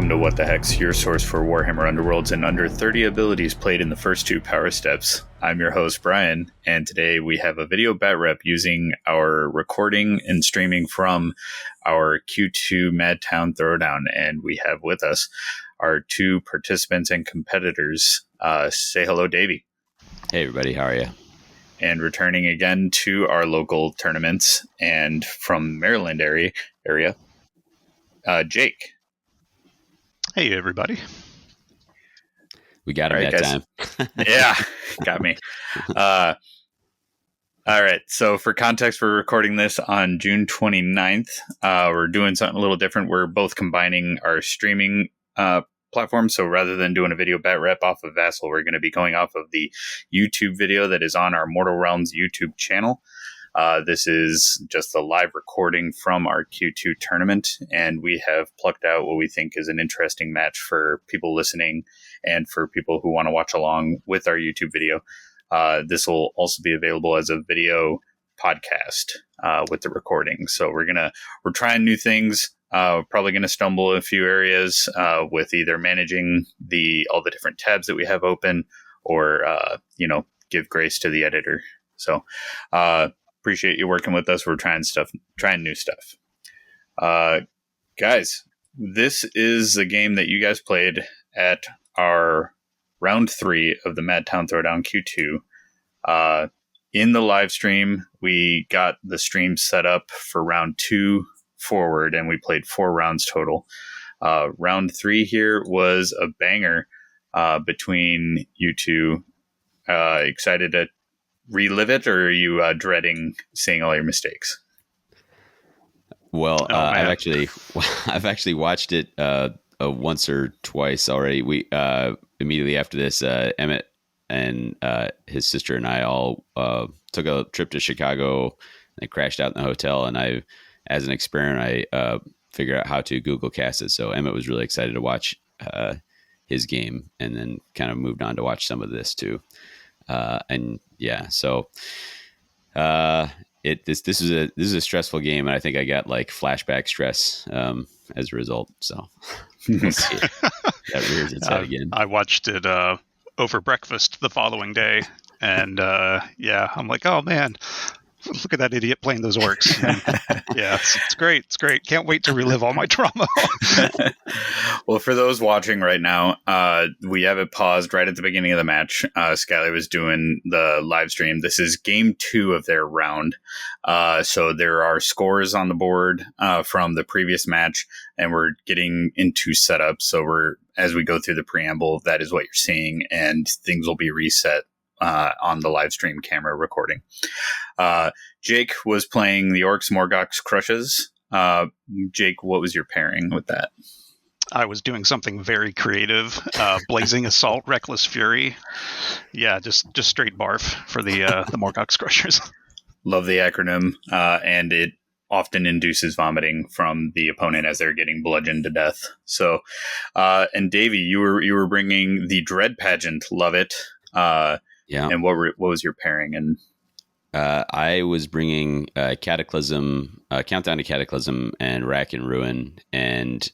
welcome to What the Hex, your source for Warhammer Underworlds and under 30 abilities played in the first 2 power steps. I'm your host, Brian, and today we have a video bat rep using our recording and streaming from our Q2 Madtown Throwdown, and we have with us our 2 participants and competitors. Say hello, Davy. Hey, everybody. How are you? And returning again to our local tournaments and from Maryland area, Jake. Hey, everybody. We got him that time. Yeah, got me. All right. So for context, we're recording this on June 29th. We're doing something a little different. We're both combining our streaming platform. So rather than doing a video bat rep off of Vassal, we're going to be going off of the YouTube video that is on our Mortal Realms YouTube channel. This is just a live recording from our Q2 tournament, and we have plucked out what we think is an interesting match for people listening and for people who want to watch along with our YouTube video. This will also be available as a video podcast with the recording. So we're trying new things. Probably going to stumble in a few areas with either managing all the different tabs that we have open or, give grace to the editor. So, appreciate you working with us. We're trying new stuff. Guys, this is a game that you guys played at our round 3 of the Madtown Throwdown Q2. In the live stream, we got the stream set up for round 2 forward, and we played 4 rounds total. Round 3 here was a banger between you two. Excited to relive it, or are you dreading seeing all your mistakes? Well, I've actually watched it once or twice already. We immediately after this, Emmett and his sister and I all took a trip to Chicago and crashed out in the hotel. And I, as an experiment, I figured out how to Google cast it. So Emmett was really excited to watch his game, and then kind of moved on to watch some of this too. So this is a stressful game, and I think I got like flashback stress as a result. So we'll see. That rears its head again. I watched it over breakfast the following day, and I'm like, oh man, look at that idiot playing those orcs. Yeah, it's great. It's great. Can't wait to relive all my trauma. Well, for those watching right now, we have it paused right at the beginning of the match. Skylar was doing the live stream. This is game 2 of their round. So there are scores on the board from the previous match, and we're getting into setup. So as we go through the preamble, that is what you're seeing, and things will be reset on the live stream camera recording. Jake was playing the Orcs, Morgoths, Krushas. Jake, what was your pairing with that? I was doing something very creative. Blazing Assault, Reckless Fury. Yeah, just straight barf for the Morgoths Crushers. Love the acronym, and it often induces vomiting from the opponent as they're getting bludgeoned to death. So, and Davy, you were bringing the Dread Pageant. Love it. Yeah. And what was your pairing? And I was bringing Cataclysm, Countdown to Cataclysm, and Rack and Ruin. And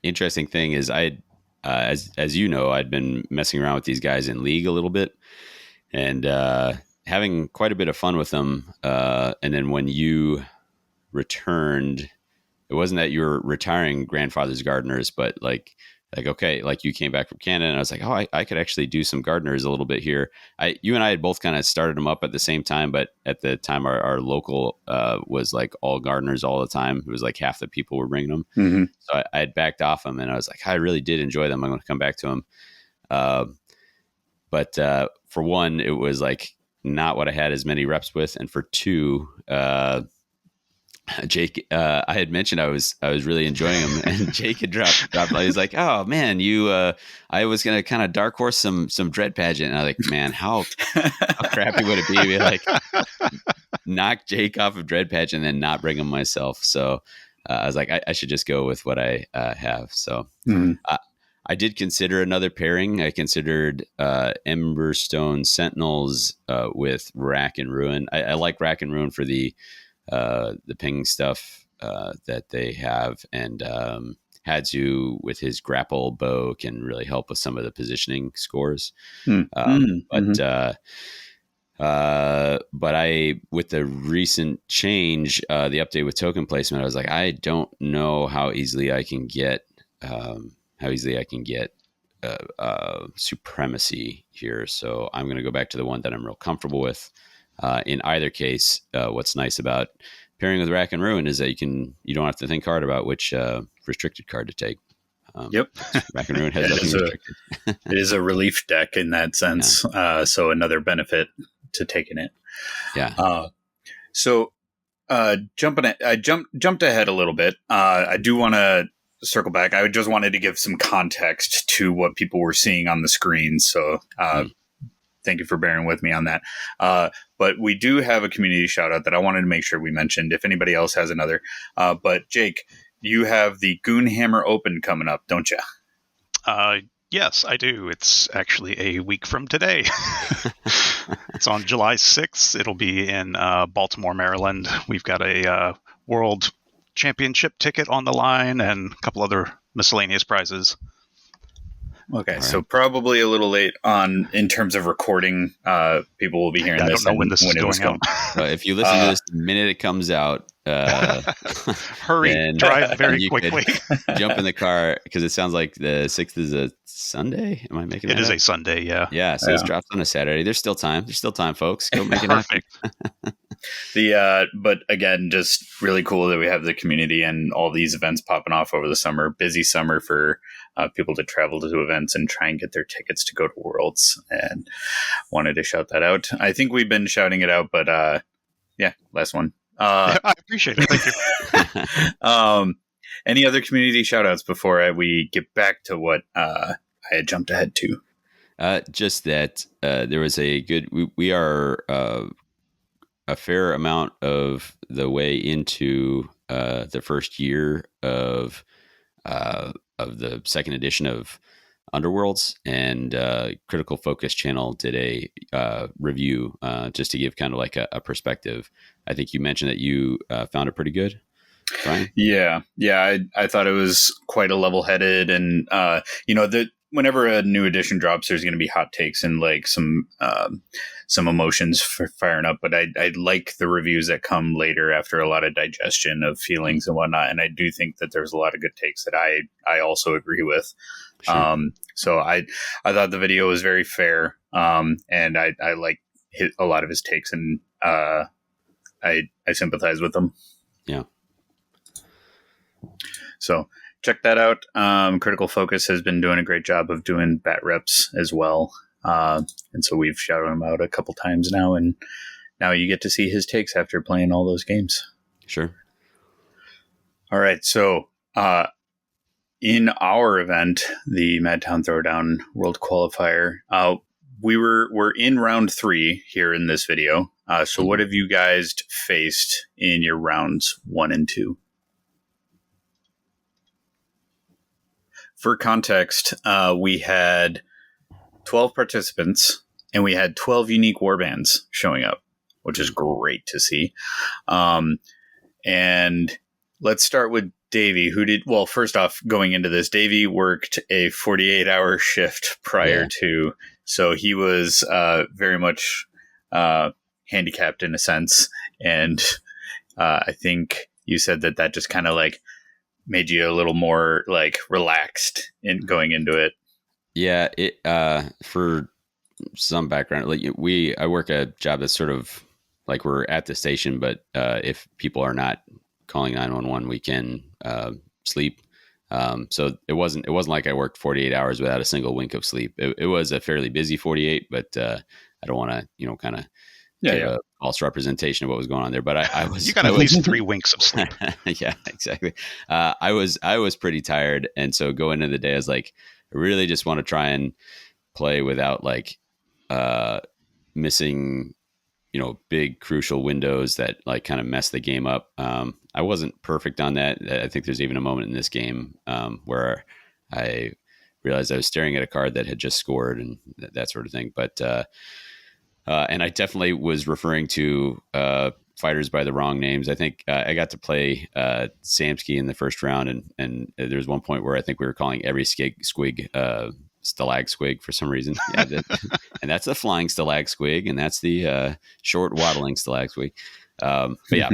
interesting thing is, as you know, I'd been messing around with these guys in League a little bit, and having quite a bit of fun with them. And then when you returned, it wasn't that you were retiring Grandfather's Gardeners, but like okay, like you came back from Canada, and I was like, oh, I could actually do some gardeners a little bit here. You and I had both kind of started them up at the same time, but at the time our local was like all gardeners all the time. It was like half the people were bringing them. Mm-hmm. So I had backed off them, and I was like, I really did enjoy them. I'm going to come back to them. But for one, it was like not what I had as many reps with, and for 2, Jake, I had mentioned I was really enjoying him, and Jake had dropped. He was like, "Oh man, I was gonna kind of dark horse some Dread Pageant." And I was like, "Man, how crappy would it be to like knock Jake off of Dread Pageant and then not bring him myself?" So I was like, I should just go with what I have. So I did consider another pairing. I considered Emberstone Sentinels with Rack and Ruin. I like Rack and Ruin for the ping stuff that they have, and Hadzu with his grapple bow can really help with some of the positioning scores. But I, with the recent change, the update with token placement, I was like, I don't know how easily I can get supremacy here. So I'm going to go back to the one that I'm real comfortable with. In either case, what's nice about pairing with Rack and Ruin is that you don't have to think hard about which restricted card to take. Rack and Ruin has nothing restricted. It is a relief deck in that sense. Yeah. So another benefit to taking it. Yeah. I jumped ahead a little bit. I do want to circle back. I just wanted to give some context to what people were seeing on the screen. So thank you for bearing with me on that. But we do have a community shout out that I wanted to make sure we mentioned if anybody else has another. But Jake, you have the Goonhammer Open coming up, don't you? Yes, I do. It's actually a week from today. It's on July 6th. It'll be in Baltimore, Maryland. We've got a World Championship ticket on the line and a couple other miscellaneous prizes. Okay, right. So probably a little late in terms of recording. People will be hearing this. I don't know when this is going out. If you listen to this the minute it comes out, hurry, drive very quickly. Jump in the car because it sounds like the 6th is a Sunday. Am I making that It is up? A Sunday, yeah. Yeah, so This drops on a Saturday. There's still time. Folks. Go make it happen. But again, just really cool that we have the community and all these events popping off over the summer. Busy summer for people to travel to events and try and get their tickets to go to Worlds. And wanted to shout that out. I think we've been shouting it out, but last one. I appreciate it. Thank you. Any other community shout outs before we get back to what I had jumped ahead to? Just that there was we are a fair amount of the way into the first year of the second edition of Underworlds, and Critical Focus channel did a review just to give kind of like a perspective. I think you mentioned that you found it pretty good, Brian. Yeah. I thought it was quite a level-headed, and whenever a new edition drops, there's going to be hot takes and like some emotions for firing up. But I like the reviews that come later after a lot of digestion of feelings and whatnot. And I do think that there's a lot of good takes that I also agree with. Sure. So I thought the video was very fair. And I like a lot of his takes, and I sympathize with them. Yeah. So check that out. Critical Focus has been doing a great job of doing bat reps as well. And so we've shouted him out a couple times now, and now you get to see his takes after playing all those games. Sure. All right. So, in our event, the Madtown Throwdown World Qualifier, we're in round 3 here in this video. So what have you guys faced in your rounds 1 and 2? For context, we had 12 participants and we had 12 unique warbands showing up, which is great to see. And let's start with Davy, first off, going into this, Davy worked a 48-hour shift prior to, so he was very much handicapped in a sense. And I think you said that just kind of like made you a little more like relaxed in going into it. Yeah, it for some background, like I work a job that's sort of like we're at the station, but if people are not calling 911, we can sleep. So it wasn't like I worked 48 hours without a single wink of sleep. It was a fairly busy 48, but I don't want to kind of give a false representation of what was going on there. But I was you got at least 3 winks of sleep. Yeah, exactly. I was pretty tired, and so going into the day, I was like, I really just want to try and play without like missing, big crucial windows that like kind of mess the game up. I wasn't perfect on that. I think there's even a moment in this game where I realized I was staring at a card that had just scored and that sort of thing. But and I definitely was referring to fighters by the wrong names. I think I got to play Samsky in the first round, and there was one point where I think we were calling every squig stalag squig for some reason. Yeah, and that's the flying stalag squig, and that's the short waddling stalag squig. But yeah,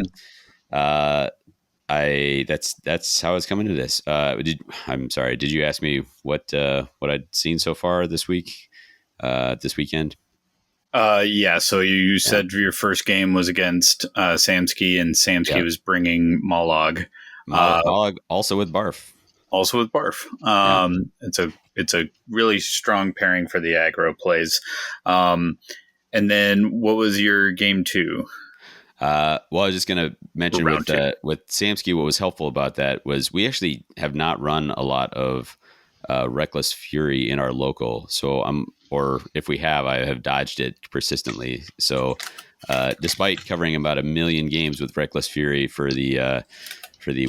that's how it's coming to this. I'm sorry. Did you ask me what I'd seen so far this weekend? Yeah. So you said your first game was against Samsky, and Samsky was bringing Mollog. Mollog also with Barf. Also with Barf. It's a really strong pairing for the aggro plays. And then what was your game 2? Well, I was just going to mention with Samsky, what was helpful about that was we actually have not run a lot of Reckless Fury in our local. So or if we have, I have dodged it persistently. So despite covering about 1 million games with Reckless Fury for the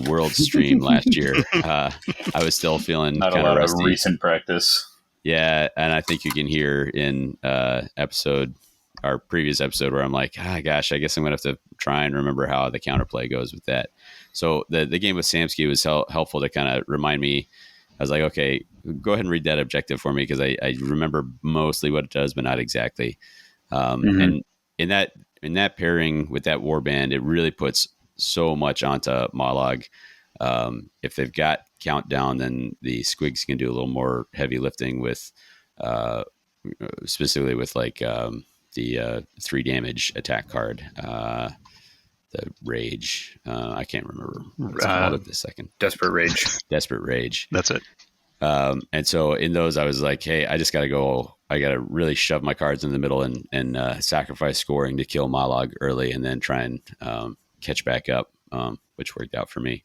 World stream last year, I was still feeling not kind a lot of rusty. Of recent practice. Yeah, and I think you can hear in our previous episode where I'm like, gosh, I guess I'm going to have to try and remember how the counterplay goes with that. So the game with Samsky was helpful to kind of remind me. I was like, okay, go ahead and read that objective for me, because I remember mostly what it does, but not exactly. And in that pairing with that warband, it really puts so much onto Mollog. If they've got countdown, then the squigs can do a little more heavy lifting with, specifically with like the 3 damage attack card, the rage. I can't remember what it's called at this second. Desperate Rage. Desperate Rage. That's it. And so in those, I was like, hey, I just got to go. I got to really shove my cards in the middle and sacrifice scoring to kill Mollog early, and then try and catch back up, which worked out for me.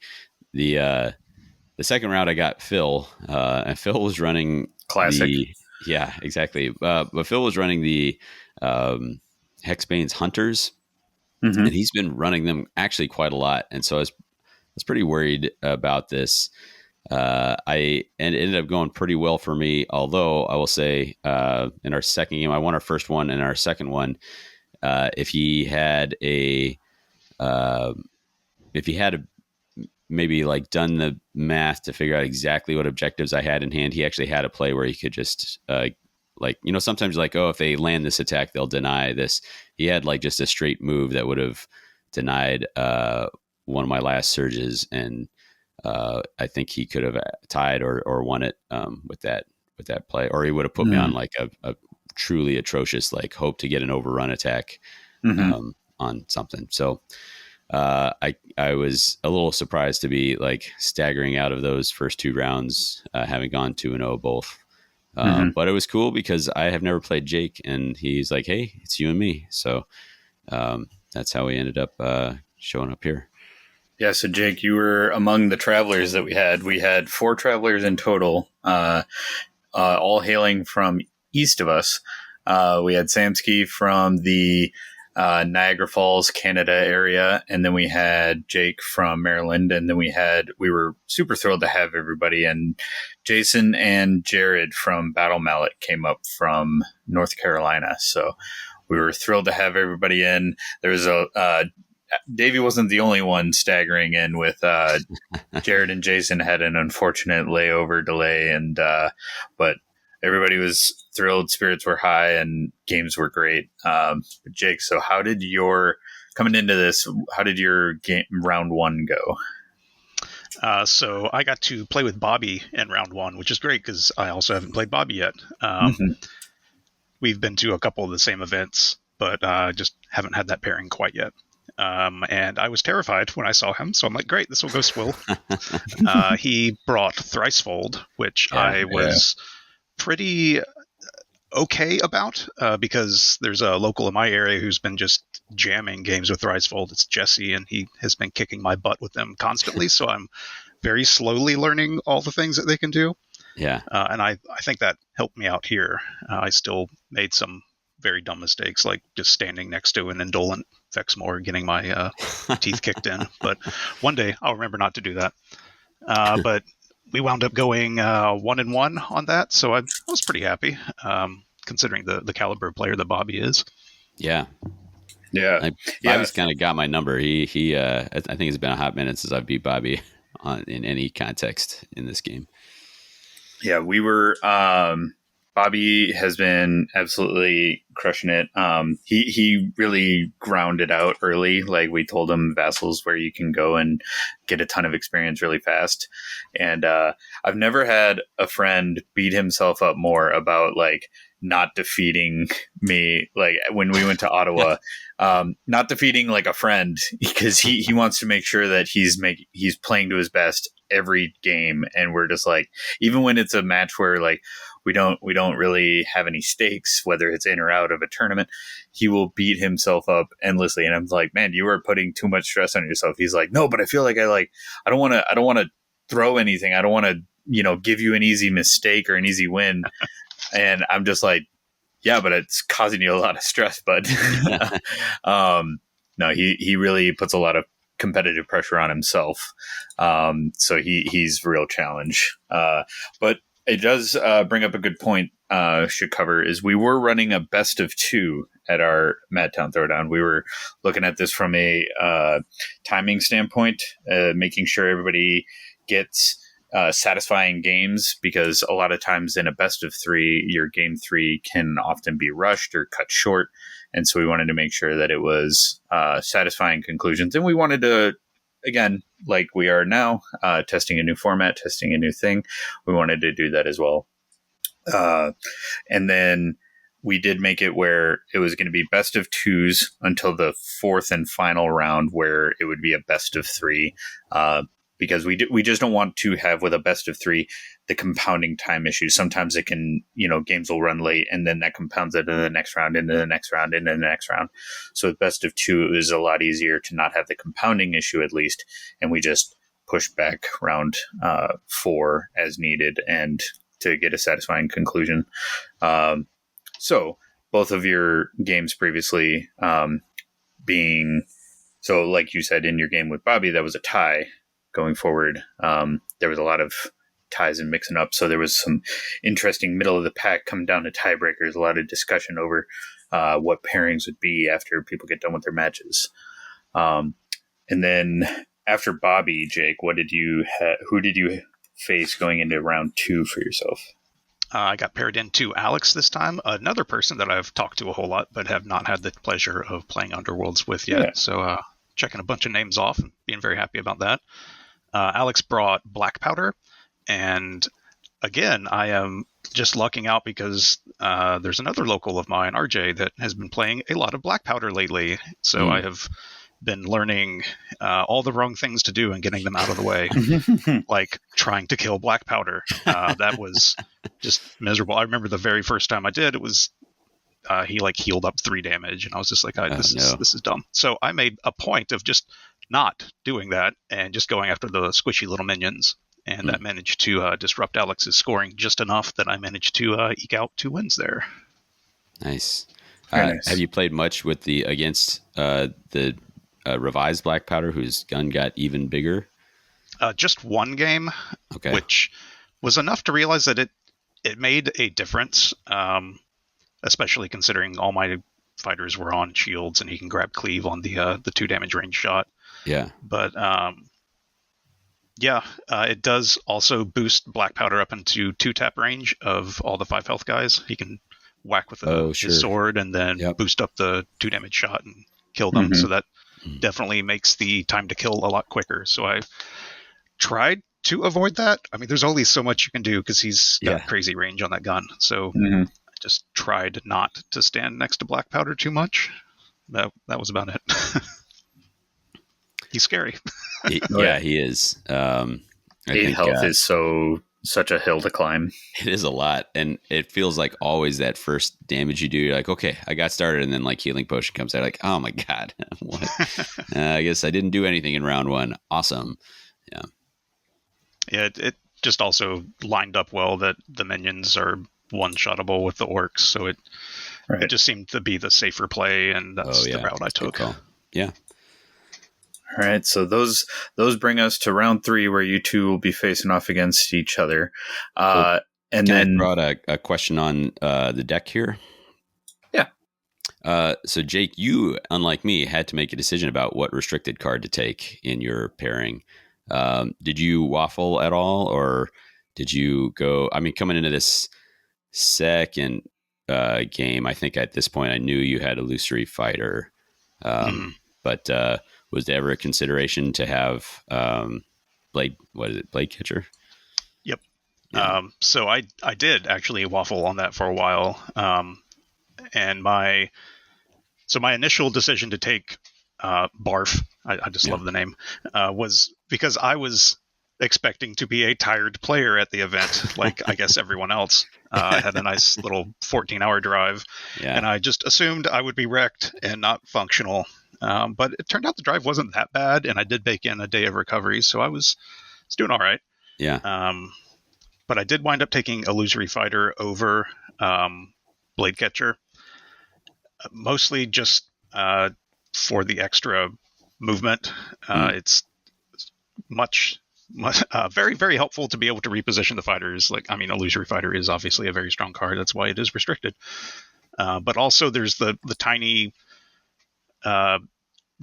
The second round, I got Phil, and Phil was running classic. Yeah, exactly. But Phil was running the Hexbane's Hunters, and he's been running them actually quite a lot. And so I was pretty worried about this. And it ended up going pretty well for me. Although I will say, in our second game, I won our first one, and our second one, if he had maybe like done the math to figure out exactly what objectives I had in hand, he actually had a play where he could just sometimes like, oh, if they land this attack, they'll deny this. He had like just a straight move that would have denied one of my last surges, and I think he could have tied or won it with that play, or he would have put me on like a truly atrocious like hope to get an overrun attack on something. So I was a little surprised to be like staggering out of those first 2 rounds, having gone 2-0 both. But it was cool because I have never played Jake, and he's like, hey, it's you and me. So that's how we ended up showing up here. Yeah, so Jake, you were among the travelers that we had. We had 4 travelers in total, all hailing from east of us. We had Samsky from the Niagara Falls, Canada area, and then we had Jake from Maryland, and then we were super thrilled to have everybody, and Jason and Jared from Battle Mallet came up from North Carolina, so we were thrilled to have everybody in. There was Davy wasn't the only one staggering in with Jared and Jason had an unfortunate layover delay, and but everybody was thrilled, spirits were high, and games were great. Jake, so coming into this, how did your game round 1 go? So I got to play with Bobby in round 1, which is great because I also haven't played Bobby yet. We've been to a couple of the same events, but just haven't had that pairing quite yet. And I was terrified when I saw him, so I'm like, great, this will go swill. He brought Thricefold, which I was pretty okay about, because there's a local in my area who's been just jamming games with Thricefold. It's Jesse, and he has been kicking my butt with them constantly, so I'm very slowly learning all the things that they can do. Yeah. And I think that helped me out here. I still made some very dumb mistakes, like just standing next to an indolent Vexmore, getting my teeth kicked in. But one day I'll remember not to do that. But we wound up going 1-1 on that, so I was pretty happy, considering the caliber of player that Bobby is. Yeah. Yeah. Bobby's kind of got my number. I think it's been a hot minute since I've beat Bobby in any context in this game. Yeah, we were. Bobby has been absolutely crushing it. He really grounded out early. Like we told him, Vassal's where you can go and get a ton of experience really fast. And I've never had a friend beat himself up more about like not defeating me. Like when we went to Ottawa, not defeating like a friend, because he wants to make sure that he's playing to his best every game. And we're just like, even when it's a match where like we don't really have any stakes, whether it's in or out of a tournament, he will beat himself up endlessly. And I'm like, man, you are putting too much stress on yourself. He's like, no, but I feel like I don't want to throw anything. I don't want to, give you an easy mistake or an easy win. And I'm just like, yeah, but it's causing you a lot of stress, bud. No, he really puts a lot of competitive pressure on himself. So he's a real challenge. But it does bring up a good point should cover is we were running a best of 2 at our Madtown Throwdown. We were looking at this from a timing standpoint, making sure everybody gets satisfying games, because a lot of times in a best of 3, your game 3 can often be rushed or cut short. And so we wanted to make sure that it was satisfying conclusions. And we wanted to, again, like we are now, testing a new format, testing a new thing. We wanted to do that as well. And then we did make it where it was going to be best of 2s until the 4th and final round, where it would be a best of 3. Because we just don't want to have, with a best of 3, the compounding time issues. Sometimes it can, games will run late, and then that compounds it in the next round, into the next round, into the next round. So with best of 2, it was a lot easier to not have the compounding issue at least. And we just pushed back round 4 as needed, and to get a satisfying conclusion. So both of your games previously being, so like you said, in your game with Bobby, that was a tie. Going forward, there was a lot of ties and mixing up. So there was some interesting middle of the pack coming down to tiebreakers, a lot of discussion over what pairings would be after people get done with their matches. And then after Bobby, Jake, who did you face going into round 2 for yourself? I got paired into Alex this time, another person that I've talked to a whole lot, but have not had the pleasure of playing Underworlds with yet. Yeah. So checking a bunch of names off and being very happy about that. Alex brought Black Powder, and again, I am just lucking out because there's another local of mine, RJ, that has been playing a lot of Black Powder lately. So I have been learning all the wrong things to do and getting them out of the way, like trying to kill Black Powder. That was just miserable. I remember the very first time I did, it was he healed up 3 damage, and I was just like, this is dumb. So I made a point of just not doing that and just going after the squishy little minions, and that managed to disrupt Alex's scoring just enough that I managed to eke out 2 wins there. Nice. Nice. Have you played much with against the revised Black Powder, whose gun got even bigger? Just one game, which was enough to realize that it made a difference, especially considering all my fighters were on shields and he can grab cleave on the 2 damage range shot. Yeah. But it does also boost Black Powder up into 2-tap range of all the 5 health guys. He can whack with his sword and then boost up the 2 damage shot and kill them. Mm-hmm. So that definitely makes the time to kill a lot quicker. So I tried to avoid that. I mean, there's only so much you can do because he's got crazy range on that gun. So I just tried not to stand next to Black Powder too much. That was about it. He's scary. He is. 8 health is such a hill to climb. It is a lot, and it feels like always that first damage you do, you're like, okay, I got started, and then healing potion comes out, like, oh my god, what? I guess I didn't do anything in round 1. Awesome. Yeah, it just also lined up well that the minions are one-shottable with the orcs, so it just seemed to be the safer play, and that's the route I took. Yeah. All right, so those bring us to round 3, where you two will be facing off against each other. And then I brought a question on the deck here. Yeah. So Jake, you, unlike me, had to make a decision about what restricted card to take in your pairing. Did you waffle at all, or did you go? I mean, coming into this second game, I think at this point I knew you had illusory fighter, but was there ever a consideration to have blade? What is it, blade catcher? Yep. Yeah. So I did actually waffle on that for a while, and my initial decision to take Barf, I just love the name, was because I was expecting to be a tired player at the event, like I guess everyone else. I had a nice little 14-hour drive, and I just assumed I would be wrecked and not functional. But it turned out the drive wasn't that bad, and I did bake in a day of recovery, so I was doing all right. Yeah. But I did wind up taking Illusory Fighter over Blade Catcher, mostly just for the extra movement. It's very, very helpful to be able to reposition the fighters. Like, I mean, Illusory Fighter is obviously a very strong card. That's why it is restricted. But also there's the tiny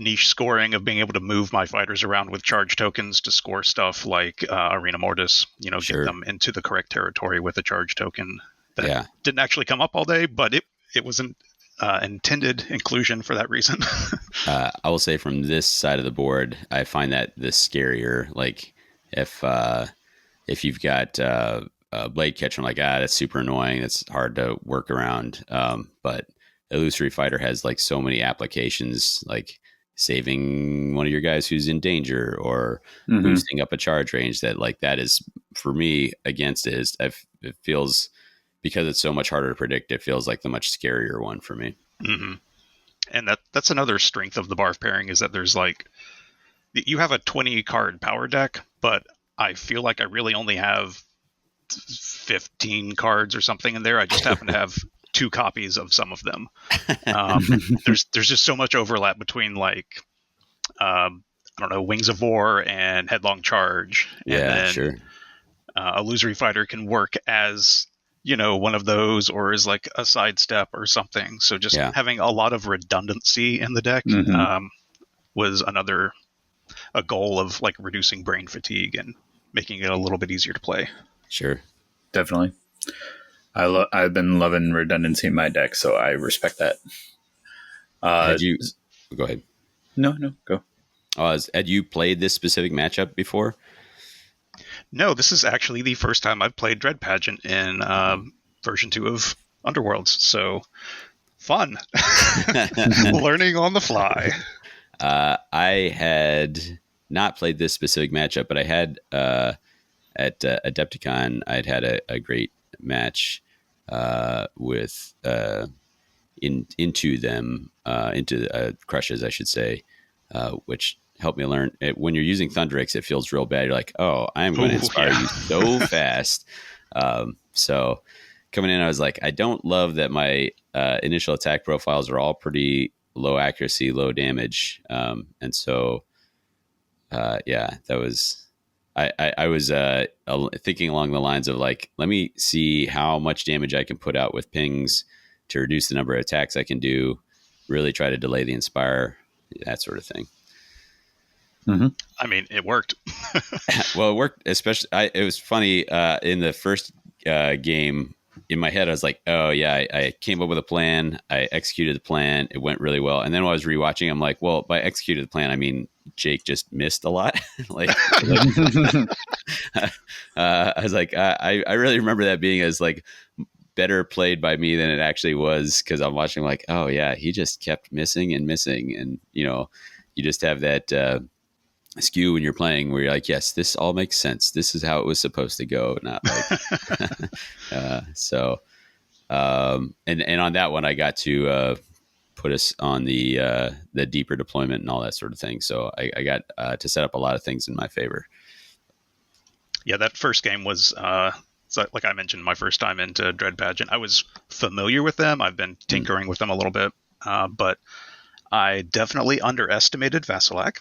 niche scoring of being able to move my fighters around with charge tokens to score stuff like Arena Mortis, get them into the correct territory with a charge token. That didn't actually come up all day, but it was an intended inclusion for that reason. I will say from this side of the board, I find that the scarier. Like if you've got Blade Catcher, I'm like, that's super annoying. It's hard to work around. But Illusory Fighter has like so many applications, like saving one of your guys who's in danger or boosting up a charge range. That is for me against it. It feels, because it's so much harder to predict, it feels like the much scarier one for me. Mm-hmm. And that's another strength of the Barf pairing, is that there's like, you have a 20 card power deck, but I feel like I really only have 15 cards or something in there. I just happen to have 2 copies of some of them. There's just so much overlap between like, I don't know, Wings of War and Headlong Charge. Sure. Illusory Fighter can work as, one of those, or as like a sidestep or something. So just having a lot of redundancy in the deck was a goal of like reducing brain fatigue and making it a little bit easier to play. Sure. Definitely. I've been loving redundancy in my deck, so I respect that. Go ahead. No, go. Had you played this specific matchup before? No, this is actually the first time I've played Dread Pageant in version 2 of Underworlds, so fun. Learning on the fly. I had not played this specific matchup, but I had at Adepticon, I'd had a great match with into Krushas, I should say, which helped me learn it. When you're using Thunderix, it feels real bad. You're like, oh, I'm going to inspire you so fast. So coming in, I was like, I don't love that my initial attack profiles are all pretty low accuracy, low damage. And so, that was, I was thinking along the lines of like, let me see how much damage I can put out with pings to reduce the number of attacks I can do, really try to delay the inspire, that sort of thing. I mean, it worked. Well, it worked, especially, it was funny, in the first game, in my head, I was like, oh yeah, I came up with a plan. I executed the plan. It went really well. And then when I was rewatching, I'm like, well, by executed the plan, I mean, Jake just missed a lot. I was like, I really remember that being as like better played by me than it actually was. Cause I'm watching like, oh yeah, he just kept missing. And, you just have that, skew when you're playing where you're like, yes, this all makes sense. This is how it was supposed to go. Not like, and on that one, I got to, put us on the deeper deployment and all that sort of thing. So I got to set up a lot of things in my favor. Yeah, that first game was, so like I mentioned, my first time into Dread Pageant. I was familiar with them. I've been tinkering with them a little bit, but I definitely underestimated Vasilak.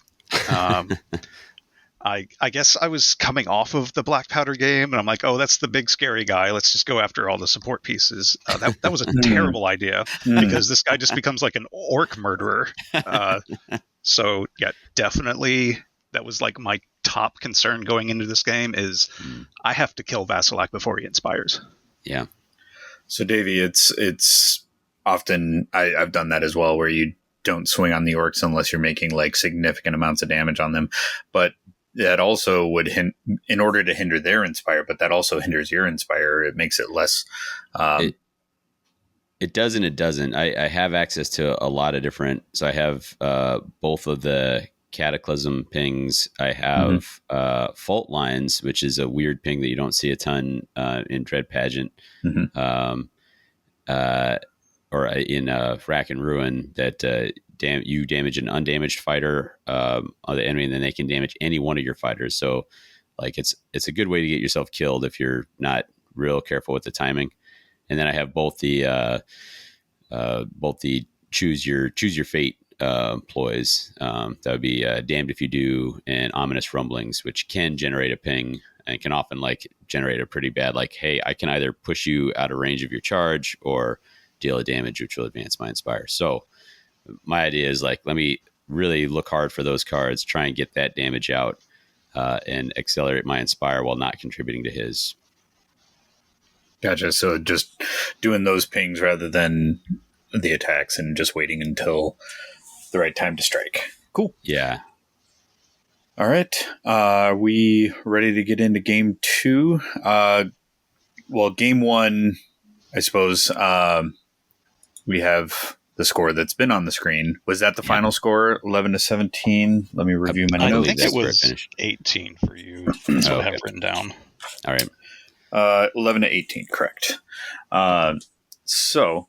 I guess I was coming off of the Black Powder game, and I'm like, oh, that's the big scary guy. Let's just go after all the support pieces. That was a terrible idea because this guy just becomes like an orc murderer. So yeah, definitely that was like my top concern going into this game is I have to kill Vasilak before he inspires. Yeah. So Davey, it's often I've done that as well, where you don't swing on the orcs unless you're making like significant amounts of damage on them, but that also would in order to hinder their inspire, but that also hinders your inspire. It makes it less. It does and it doesn't. I have access to a lot of different. So I have both of the Cataclysm pings. I have fault lines, which is a weird ping that you don't see a ton in Dread Pageant, or in Rack and Ruin. That you damage an undamaged fighter of the enemy, and then they can damage any one of your fighters. So, like it's a good way to get yourself killed if you're not real careful with the timing. And then I have both the choose your fate ploys. That would be damned if you do, and ominous rumblings, which can generate a ping and can often like generate a pretty bad like, hey, I can either push you out of range of your charge or deal a damage which will advance my inspire. So my idea is like, let me really look hard for those cards, try and get that damage out, and accelerate my inspire while not contributing to his. Gotcha. So just doing those pings rather than the attacks and just waiting until the right time to strike. Cool. Yeah. All right. Are we ready to get into game 2? Well, game 1, I suppose, we have the score that's been on the screen. Was that the final score, 11-17? Let me review my notes. I think it was 18 for you. That's what I have written down. All right. 11-18, correct. So,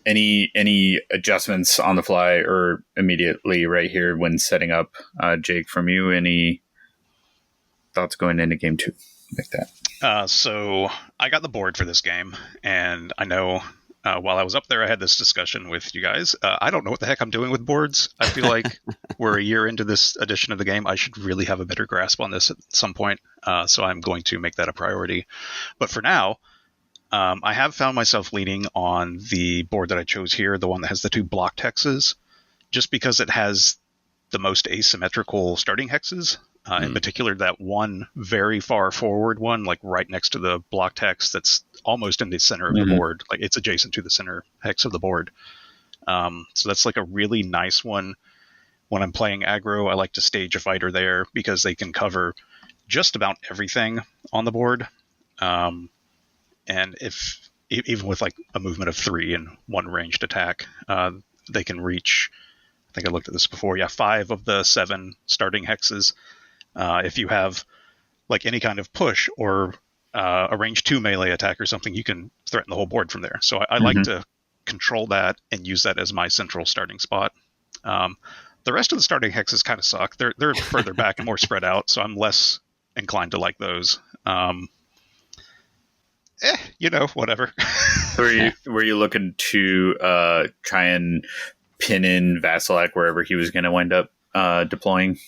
any adjustments on the fly or immediately right here when setting up, Jake, from you? Any thoughts going into game 2 like that? So I got the board for this game, and I know while I was up there, I had this discussion with you guys. I don't know what the heck I'm doing with boards. I feel like we're a year into this edition of the game. I should really have a better grasp on this at some point. So I'm going to make that a priority. But for now, I have found myself leaning on the board that I chose here, the one that has the 2 blocked hexes, just because it has the most asymmetrical starting hexes. In particular, that one very far forward one, like right next to the blocked hex that's almost in the center of the board. Like it's adjacent to the center hex of the board. So that's like a really nice one. When I'm playing aggro, I like to stage a fighter there because they can cover just about everything on the board. And if even with like a movement of 3 and 1 ranged attack, they can reach, I think I looked at this before, 5 of the 7 starting hexes. If you have like any kind of push or a range 2 melee attack or something, you can threaten the whole board from there. So I like to control that and use that as my central starting spot. The rest of the starting hexes kind of suck. They're further back and more spread out, so I'm less inclined to like those. Whatever. Were you looking to try and pin in Vasilak wherever he was going to wind up deploying?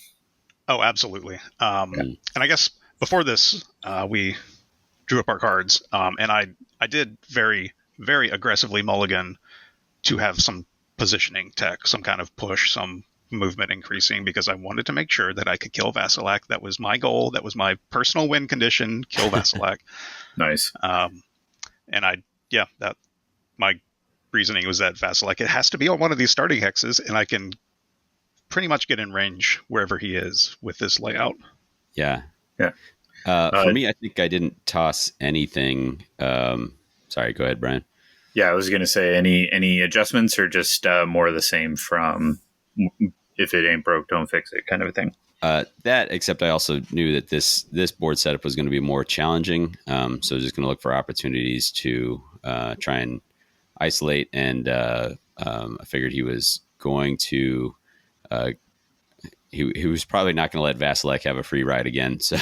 Oh, absolutely. And I guess before this, we drew up our cards, and I did very, very aggressively mulligan to have some positioning tech, some kind of push, some movement increasing, because I wanted to make sure that I could kill Vasilak. That was my goal. That was my personal win condition, kill Vasilak. Nice. And my reasoning was that Vasilak, it has to be on one of these starting hexes, and I can pretty much get in range wherever he is with this layout. Yeah. For me, I think I didn't toss anything. Sorry, go ahead, Brian. Yeah, I was going to say any adjustments or just more of the same from if it ain't broke, don't fix it kind of a thing. That, except I also knew that this board setup was going to be more challenging. So I was just going to look for opportunities to try and isolate. And I figured he was going to he was probably not going to let Vasilak have a free ride again. So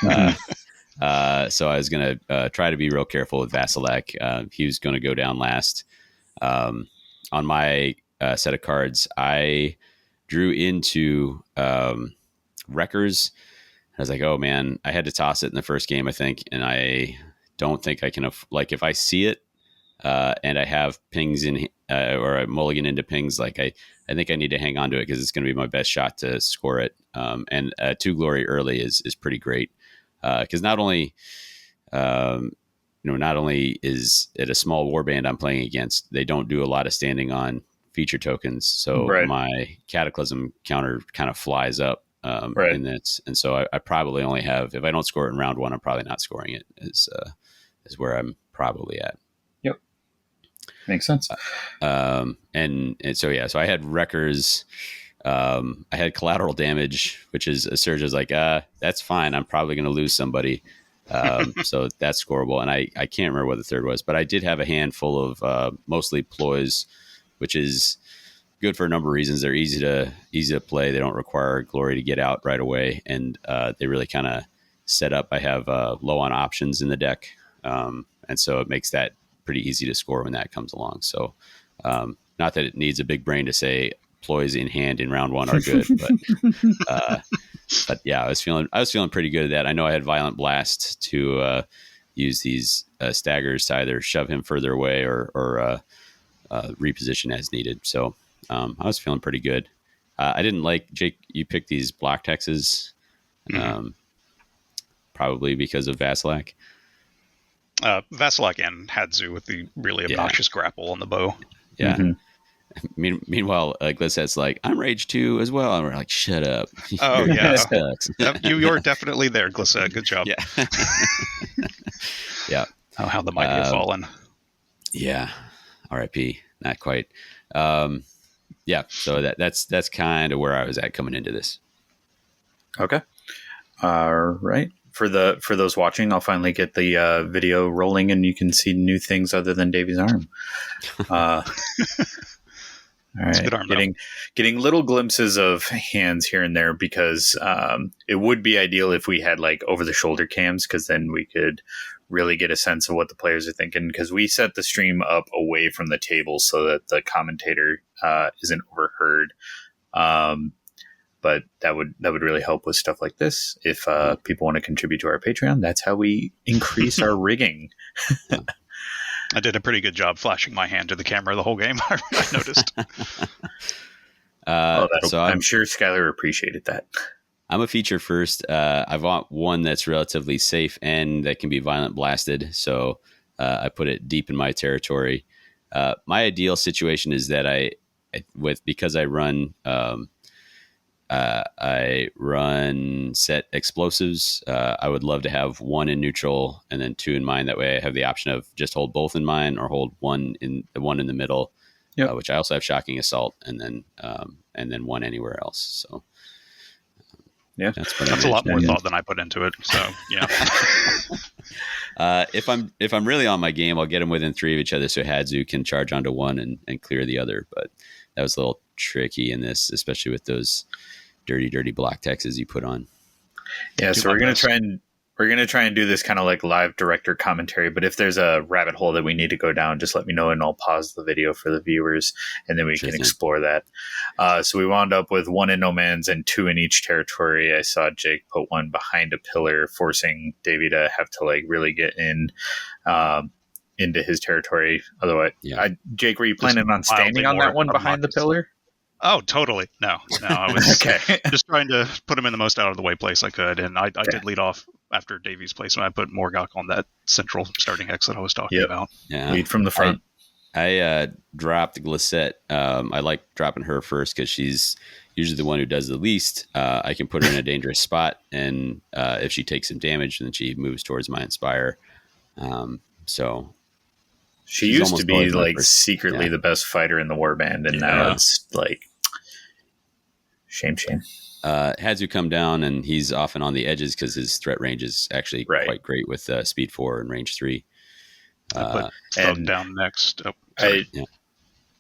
so I was going to try to be real careful with Vasilak. He was going to go down last. On my set of cards, I drew into Wreckers. I was like, oh man, I had to toss it in the first game, I think, and I don't think I can like if I see it and I have pings in or a mulligan into pings, like I think I need to hang on to it because it's going to be my best shot to score it. And 2 glory early is pretty great because not only not only is it a small warband I'm playing against, they don't do a lot of standing on feature tokens, so my Cataclysm counter kind of flies up. In that, and so I probably only have, if I don't score it in round 1, I'm probably not scoring it. Is where I'm probably at. Yep, makes sense. And so I had wreckers. I had collateral damage, which is a surge. I was like, that's fine. I'm probably going to lose somebody, so that's scoreable. And I can't remember what the third was, but I did have a hand full of mostly ploys, which is good for a number of reasons. They're easy to play. They don't require glory to get out right away, and they really kind of set up. I have low on options in the deck, and so it makes that pretty easy to score when that comes along. So, not that it needs a big brain to say ploys in hand in round 1 are good, but yeah, I was feeling pretty good at that. I know I had Violent Blast to use these staggers to either shove him further away or reposition as needed. So. I was feeling pretty good. I didn't like, Jake, you picked these block Texas, probably because of Vasilak. Vasilak and Hadzu with the really obnoxious grapple on the bow. Yeah. Mm-hmm. Meanwhile, Glisset's like, I'm Rage 2 as well. And we're like, shut up. Oh, yeah. You're definitely there, Glisset. Good job. Yeah. Yeah. Oh, how the mighty have fallen. Yeah. R.I.P. Not quite. Yeah, so that's kind of where I was at coming into this. Okay. All right. For those watching, I'll finally get the video rolling, and you can see new things other than Davy's arm. All right. Good arm, getting little glimpses of hands here and there because it would be ideal if we had like over the shoulder cams, because then we could really get a sense of what the players are thinking, because we set the stream up away from the table so that the commentator isn't overheard. But that would really help with stuff like this. If people want to contribute to our Patreon, that's how we increase our rigging. I did a pretty good job flashing my hand to the camera the whole game. I noticed. I'm sure Skylar appreciated that. I'm a feature first. I want one that's relatively safe and that can be violent blasted. So I put it deep in my territory. My ideal situation is that because I run set explosives. I would love to have 1 in neutral and then 2 in mine. That way I have the option of just hold both in mine or hold one in the middle, which I also have shocking assault, and then 1 anywhere else. So. Yeah, that's a lot more thought than I put into it. So yeah. If I'm really on my game, I'll get them within 3 of each other, so Hadzu can charge onto one and clear the other. But that was a little tricky in this, especially with those dirty block Texas you put on. Yeah, so we're gonna try and do this kind of like live director commentary. But if there's a rabbit hole that we need to go down, just let me know and I'll pause the video for the viewers, and then we can explore that. So we wound up with 1 in no man's and 2 in each territory. I saw Jake put 1 behind a pillar, forcing Davy to have to like really get into his territory. Otherwise, Jake, were you planning on standing on that one behind the pillar? Oh, totally. No, I was just trying to put him in the most out of the way place I could, and I did lead off after Davy's placement. I put Morgok on that central starting hex that I was talking about. Yeah, lead from the front. I dropped Glisset. I like dropping her first because she's usually the one who does the least. I can put her in a dangerous spot, and if she takes some damage, then she moves towards my Inspire. So she used to be like secretly the best fighter in the warband, and now it's like shame. Hadzu come down, and he's often on the edges because his threat range is actually quite great with speed 4 and range 3. And down next.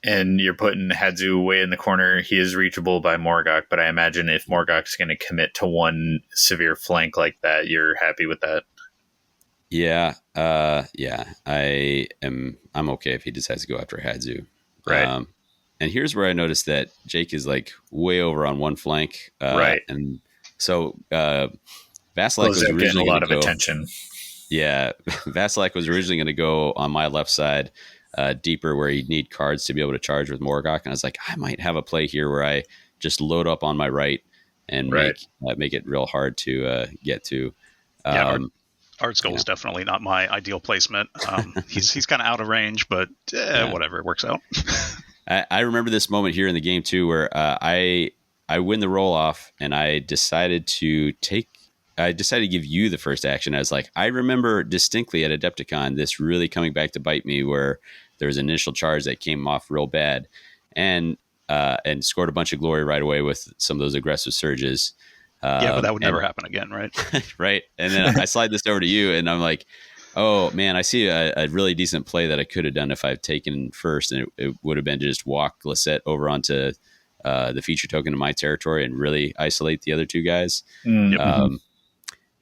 And you're putting Hadzu way in the corner. He is reachable by Morgok, but I imagine if Morgok's going to commit to 1 severe flank like that, you're happy with that. Yeah. I'm okay if he decides to go after Hadzu. Right. And here's where I noticed that Jake is like way over on one flank. And So Vasilek Close was out getting a originally lot going of to go. attention. Yeah, Vasilek was originally going to go on my left side, deeper where you'd need cards to be able to charge with Morgok, and I was like, I might have a play here where I just load up on my right and Right. make it real hard to get to. Yeah, Art Skull yeah. is definitely not my ideal placement. He's kind of out of range, but whatever, it works out. I remember this moment here in the game too, where I win the roll off, and I decided to give you the first action. I was like, I remember distinctly at Adepticon this really coming back to bite me, where there was an initial charge that came off real bad, and scored a bunch of glory right away with some of those aggressive surges. Yeah, but that would never happen again, right? Right. And then I slide this over to you, and I'm like, oh man, I see a really decent play that I could have done if I've taken first, and it would have been to just walk Glissette over onto the feature token in my territory and really isolate the other two guys. Mm-hmm.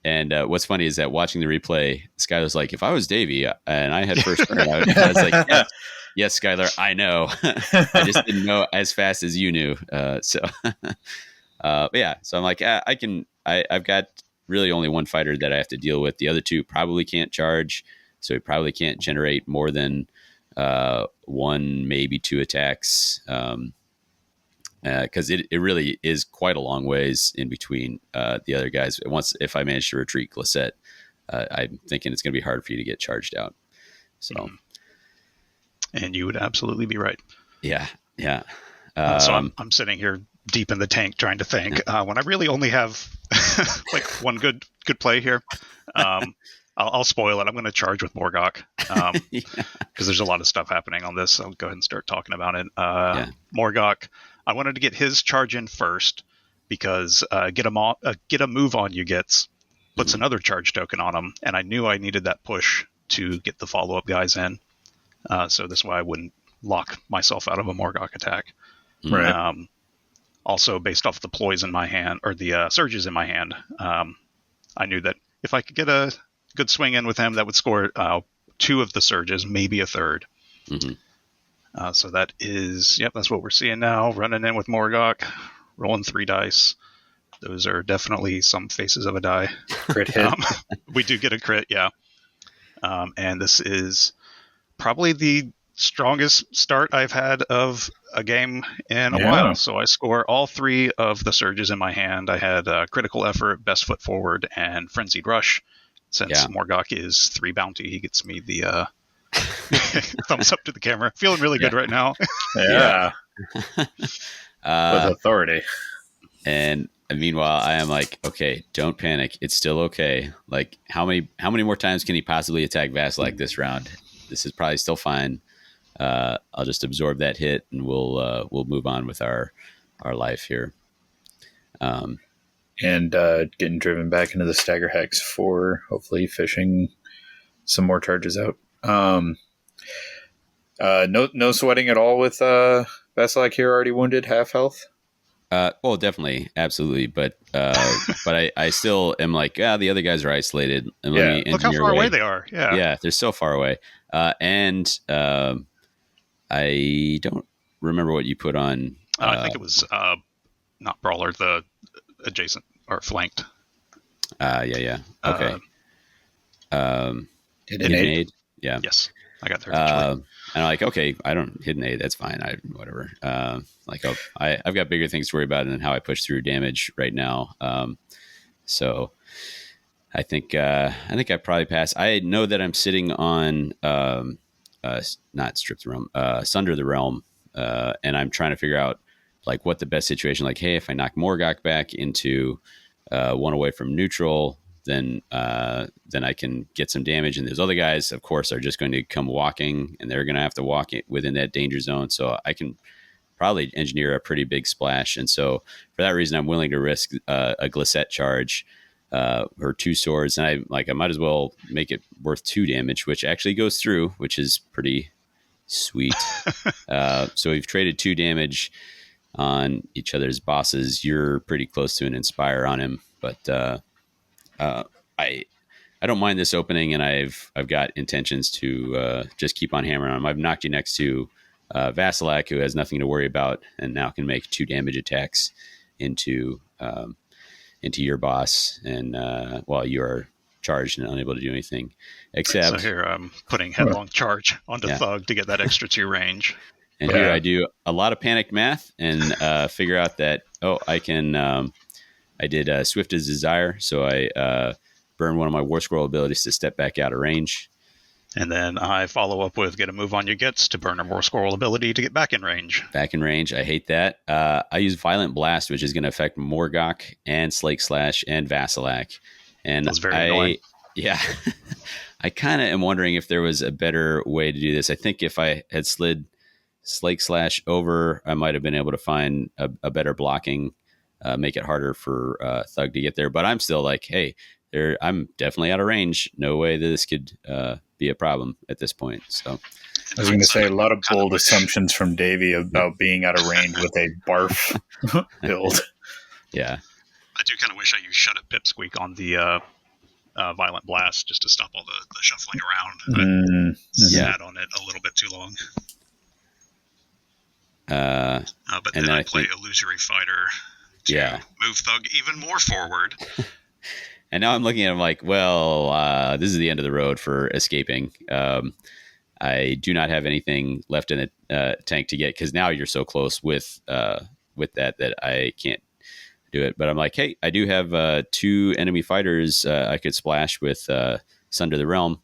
And what's funny is that watching the replay, Skylar's like, if I was Davy and I had first turn, I was like, yes, Skylar, I know. I just didn't know as fast as you knew. So I'm like, I've got really only one fighter that I have to deal with. The other two probably can't charge, so he probably can't generate more than one, maybe two attacks. Because it really is quite a long ways in between the other guys. If I manage to retreat Glissette, I'm thinking it's going to be hard for you to get charged out. So, and you would absolutely be right. Yeah. So I'm sitting here deep in the tank trying to think when I really only have like one good play here. I'll spoil it. I'm going to charge with Morgok because there's a lot of stuff happening on this. I'll go ahead and start talking about it. Morgok, I wanted to get his charge in first because get a move on you puts another charge token on him, and I knew I needed that push to get the follow-up guys in. So this is why I wouldn't lock myself out of a Morgok attack. Right. Also, based off the ploys in my hand, or the surges in my hand, I knew that if I could get a good swing in with him, that would score two of the surges, maybe a third. Mm-hmm. So that is, that's what we're seeing now. Running in with Morgok, rolling 3 dice. Those are definitely some faces of a die. Crit hit. We do get a crit, yeah. And this is probably the strongest start I've had of a game in a while. So I score all 3 of the surges in my hand. I had Critical Effort, Best Foot Forward, and Frenzied Rush. Since Morgok is 3 bounty, he gets me the thumbs up to the camera. Feeling really good right now. With authority. And meanwhile, I am like, okay, don't panic. It's still okay. Like, how many more times can he possibly attack Vasilek this round? This is probably still fine. I'll just absorb that hit, and we'll move on with our life here. And getting driven back into the Stagger Hex for hopefully fishing some more charges out. No sweating at all with Vasilek here, already wounded, half health. Well, definitely, absolutely, but I still am like, the other guys are isolated. And look how far away they are. Yeah, they're so far away. And I don't remember what you put on. I think it was not Brawler, the adjacent or flanked. Yeah. Okay. Hidden Aid. Yeah. Yes, I got there. And I'm like, okay, I don't Hidden Aid. That's fine. Whatever. I've got bigger things to worry about than how I push through damage right now. So I think I probably pass. I know that I'm sitting on not Strip the Realm, Sunder the Realm, and I'm trying to figure out like what the best situation. Like, hey, if I knock Morgok back into one away from neutral, then I can get some damage. And those other guys, of course, are just going to come walking, and they're going to have to walk within that danger zone. So I can probably engineer a pretty big splash. And so for that reason, I'm willing to risk a Glissette charge or 2 swords. And I might as well make it worth 2 damage, which actually goes through, which is pretty sweet. So we've traded 2 damage on each other's bosses. You're pretty close to an Inspire on him, but I don't mind this opening, and I've got intentions to just keep on hammering on him. I've knocked you next to Vasilek, who has nothing to worry about, and now can make 2 damage attacks into into your boss, and while you are charged and unable to do anything. Except, so here I'm putting headlong charge onto Thug to get that extra 2 range. And here I do a lot of panicked math and figure out that I can. I did Swift as Desire, so I burn one of my War Scroll abilities to step back out of range. And then I follow up with get a move on your gets to burn a War Scroll ability to get back in range. Back in range, I hate that. I use Violent Blast, which is going to affect Morgok and Slake Slash and Vasilak. And that's very annoying. Yeah. I kind of am wondering if there was a better way to do this. I think if I had slid Slake Slash over, I might have been able to find a better blocking, make it harder for Thug to get there. But I'm still like, hey, I'm definitely out of range. No way that this could be a problem at this point. So I was going to say a lot of bold assumptions from Davy about being out of range with a barf build. Yeah. I do kind of wish I used Shut It Pipsqueak on the Violent Blast just to stop all the shuffling around. Sat on it a little bit too long. But then I play Illusory Fighter to move Thug even more forward. And now I'm looking at him like, well, this is the end of the road for escaping. I do not have anything left in the tank to get, because now you're so close with that I can't do it. But I'm like, hey, I do have 2 enemy fighters I could splash with Sunder the Realm.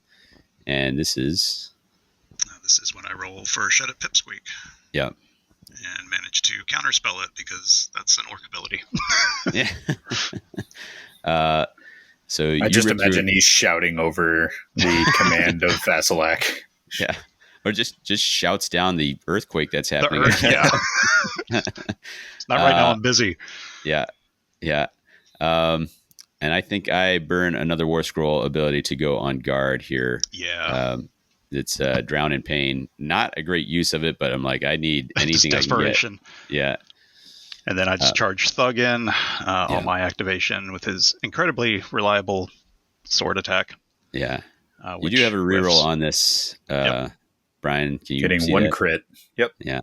And this is when I roll for Shut It Pipsqueak. Yeah. And manage to counterspell it because that's an orc ability. Yeah. So I just imagine he's shouting over the command of Vasilak. Yeah. Or just shouts down the earthquake that's happening. It's not right now. I'm busy. Yeah. Yeah. And I think I burn another War Scroll ability to go on guard here. Yeah. It's Drown in Pain. Not a great use of it, but I'm like, I need anything I can get. Yeah. And then I just charge Thug in on my activation with his incredibly reliable sword attack. Yeah. You do have a reroll on this, Brian. Can you getting see 1 that? crit? Yep. Yeah.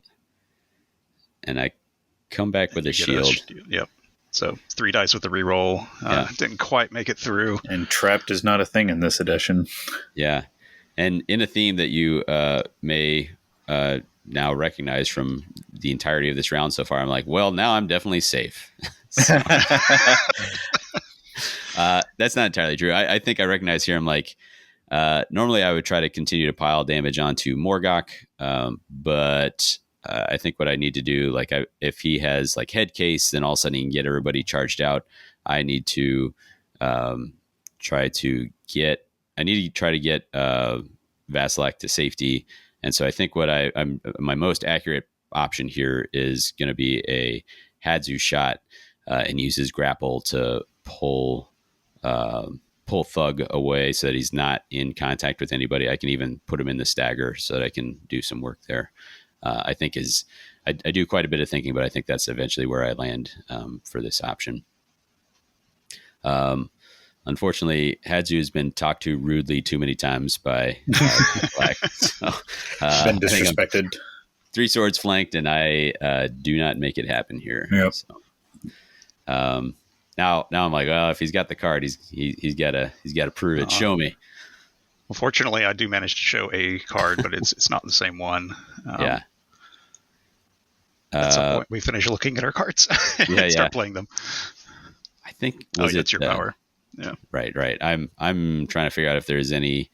And I come back with a shield. Yep. So 3 dice with the reroll. Didn't quite make it through. And trapped is not a thing in this edition. Yeah. And in a theme that you may now recognize from the entirety of this round so far, I'm like, well, now I'm definitely safe. That's not entirely true. I think I recognize here, I'm like, normally I would try to continue to pile damage onto Morgok, but I think what I need to do, like if he has like head case, then all of a sudden he can get everybody charged out. I need to try to get Vasilak to safety. And so I think what I'm my most accurate option here is going to be a Hadzu shot and use his grapple to pull Thug away so that he's not in contact with anybody. I can even put him in the stagger so that I can do some work there. I think I do quite a bit of thinking, but I think that's eventually where I land for this option. Unfortunately, Hadzu has been talked to rudely too many times by Black. So, been disrespected. 3 swords flanked, and I do not make it happen here. Yep. So, now I'm like, well, if he's got the card, he's got to prove it. Show me. Well, fortunately, I do manage to show a card, but it's not the same one. Yeah. At some point, we finish looking at our cards and start playing them. I think it's your power. Yeah. Right. I'm trying to figure out if there's any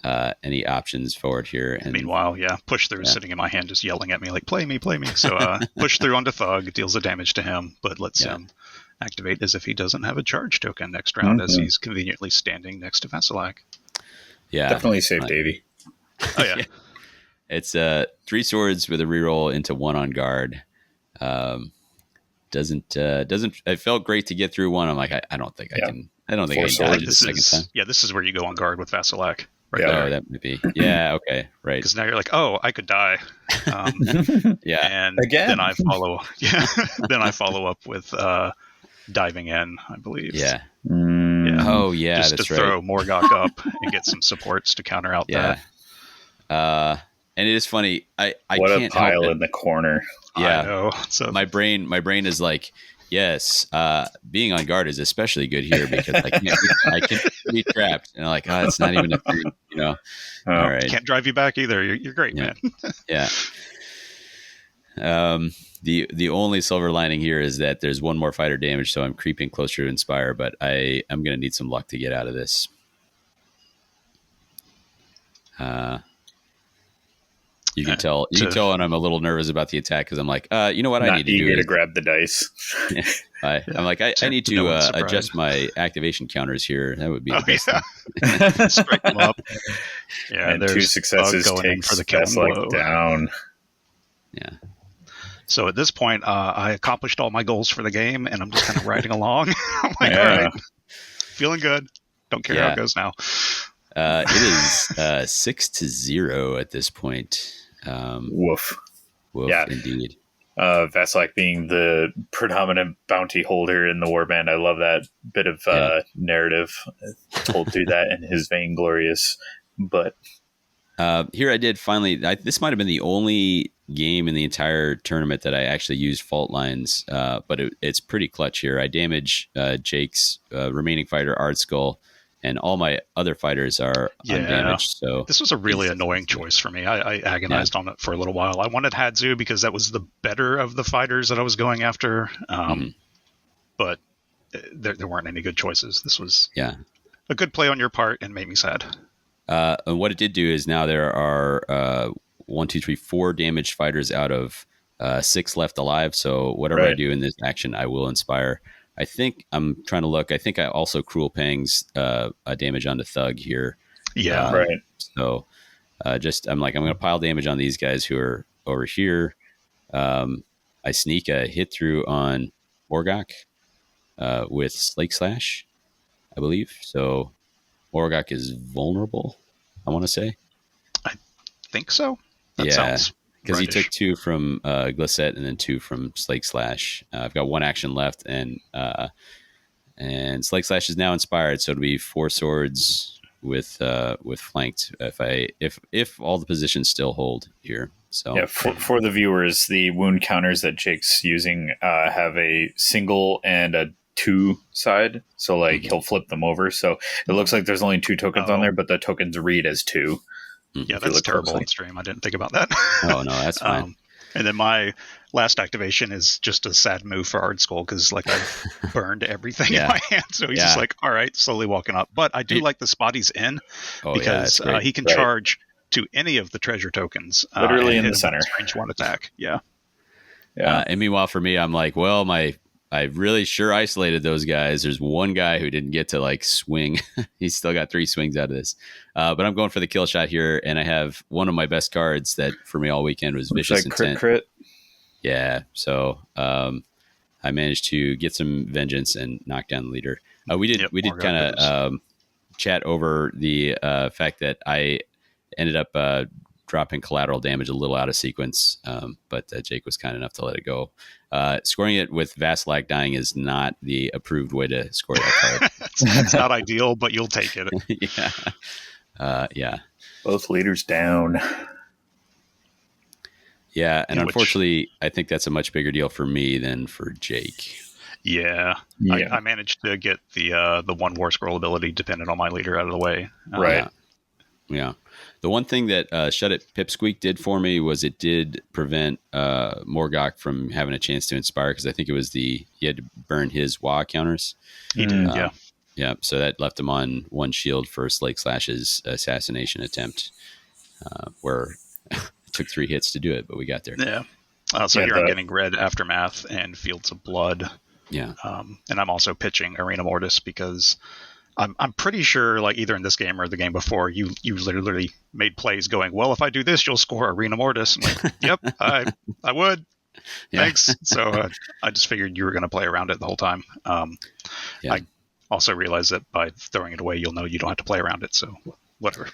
options forward here. And meanwhile, push through is sitting in my hand, just yelling at me like, "Play me." So push through onto Thug, deals the damage to him, but lets him activate as if he doesn't have a charge token next round, as he's conveniently standing next to Vasilak. Yeah, definitely save Davy. Oh yeah. It's 3 swords with a reroll into 1 on guard. Doesn't it felt great to get through 1. I'm like, I don't think I can. I don't think I can dodge it the second time. Yeah, this is where you go on guard with Vasilak. Right there. Oh, that might be. Yeah, okay, right. Because now you're like, oh, I could die. And again. Then I follow. Then I follow up with diving in, I believe. Yeah. Oh yeah, just that's to right. throw Morgok up and get some supports to counter out that. And it is funny. I what can't a pile help in the corner. Yeah. I know. So my brain is like, Yes, being on guard is especially good here because I can be trapped, and I'm like, oh, it's not even a thing, you know. Oh. All right, Can't drive you back either. You're great, Yeah. man. yeah. The only silver lining here is that there's one more fighter damage, so I'm creeping closer to Inspire, but I'm going to need some luck to get out of this. You can tell when I'm a little nervous about the attack because I'm like, you know what I need to do is grab the dice. I'm like, I need to adjust my activation counters here. That would be the best thing. Strike them up. Yeah, and 2 successes takes for the Vasilak down. Yeah. So at this point, I accomplished all my goals for the game, and I'm just kind of riding along. I'm like, all right, feeling good. Don't care how it goes now. It is 6-0 at this point. Woof. Woof, yeah. Indeed. Vasilak being the predominant bounty holder in the warband. I love that bit of narrative told through that in his vainglorious. But here I did finally. This might have been the only game in the entire tournament that I actually used fault lines, but it's pretty clutch here. I damage Jake's remaining fighter Ardskull, and all my other fighters are undamaged. So this was a really annoying choice for me. I agonized on it for a little while. I wanted Hadzu because that was the better of the fighters that I was going after, but there weren't any good choices. This was a good play on your part and made me sad. And what it did do is now there are 4 damaged fighters out of 6 left alive. So whatever I do in this action, I will inspire. I think I'm trying to look. I think I also cruel pangs a damage onto Thug here. Yeah, right. So I'm going to pile damage on these guys who are over here. I sneak a hit through on Morgok with Slake Slash, I believe. So Morgok is vulnerable, I want to say. I think so. That sounds because he took 2 from Glissette and then 2 from Slake Slash. I've got 1 action left, and Slake Slash is now inspired, so it'll be 4 swords with flanked if all the positions still hold here. So for the viewers, the wound counters that Jake's using have a single and a 2 side, so he'll flip them over. So it looks like there's only 2 tokens on there, but the tokens read as 2. Yeah, that's terrible on stream. I didn't think about that. Oh, no, that's fine. And then my last activation is just a sad move for Ardskull because I've burned everything in my hand. So he's just all right, slowly walking up. But I do like the spot he's in because he can charge to any of the treasure tokens. Literally in the center. Range 1 attack. Yeah. And meanwhile, for me, I'm like, well, I really sure isolated those guys. There's one guy who didn't get to swing. He's still got 3 swings out of this. But I'm going for the kill shot here, and I have one of my best cards that for me all weekend was Vicious Intent. Crit. Yeah. So I managed to get some vengeance and knock down the leader. We did kind of chat over the fact that I ended up dropping collateral damage a little out of sequence, but Jake was kind enough to let it go. Scoring it with Vasilak dying is not the approved way to score that card. It's not ideal, but you'll take it. Yeah. Both leaders down. Yeah, and unfortunately, I think that's a much bigger deal for me than for Jake. Yeah. I managed to get the 1 War Scroll ability dependent on my leader out of the way. Right. Yeah. The one thing that Shut It Pipsqueak did for me was it did prevent Morgok from having a chance to inspire because I think it was he had to burn his WA counters. He did, yeah. Yeah, so that left him on 1 shield for Slake Slash's assassination attempt, where it took 3 hits to do it, but we got there. Yeah. So here I'm getting Red Aftermath and Fields of Blood. Yeah. And I'm also pitching Arena Mortis because I'm pretty sure, either in this game or the game before, you literally made plays going, well, if I do this, you'll score Arena Mortis. I'm like, yep, I would. Yeah. Thanks. So I just figured you were going to play around it the whole time. I also realized that by throwing it away, you'll know you don't have to play around it. So whatever.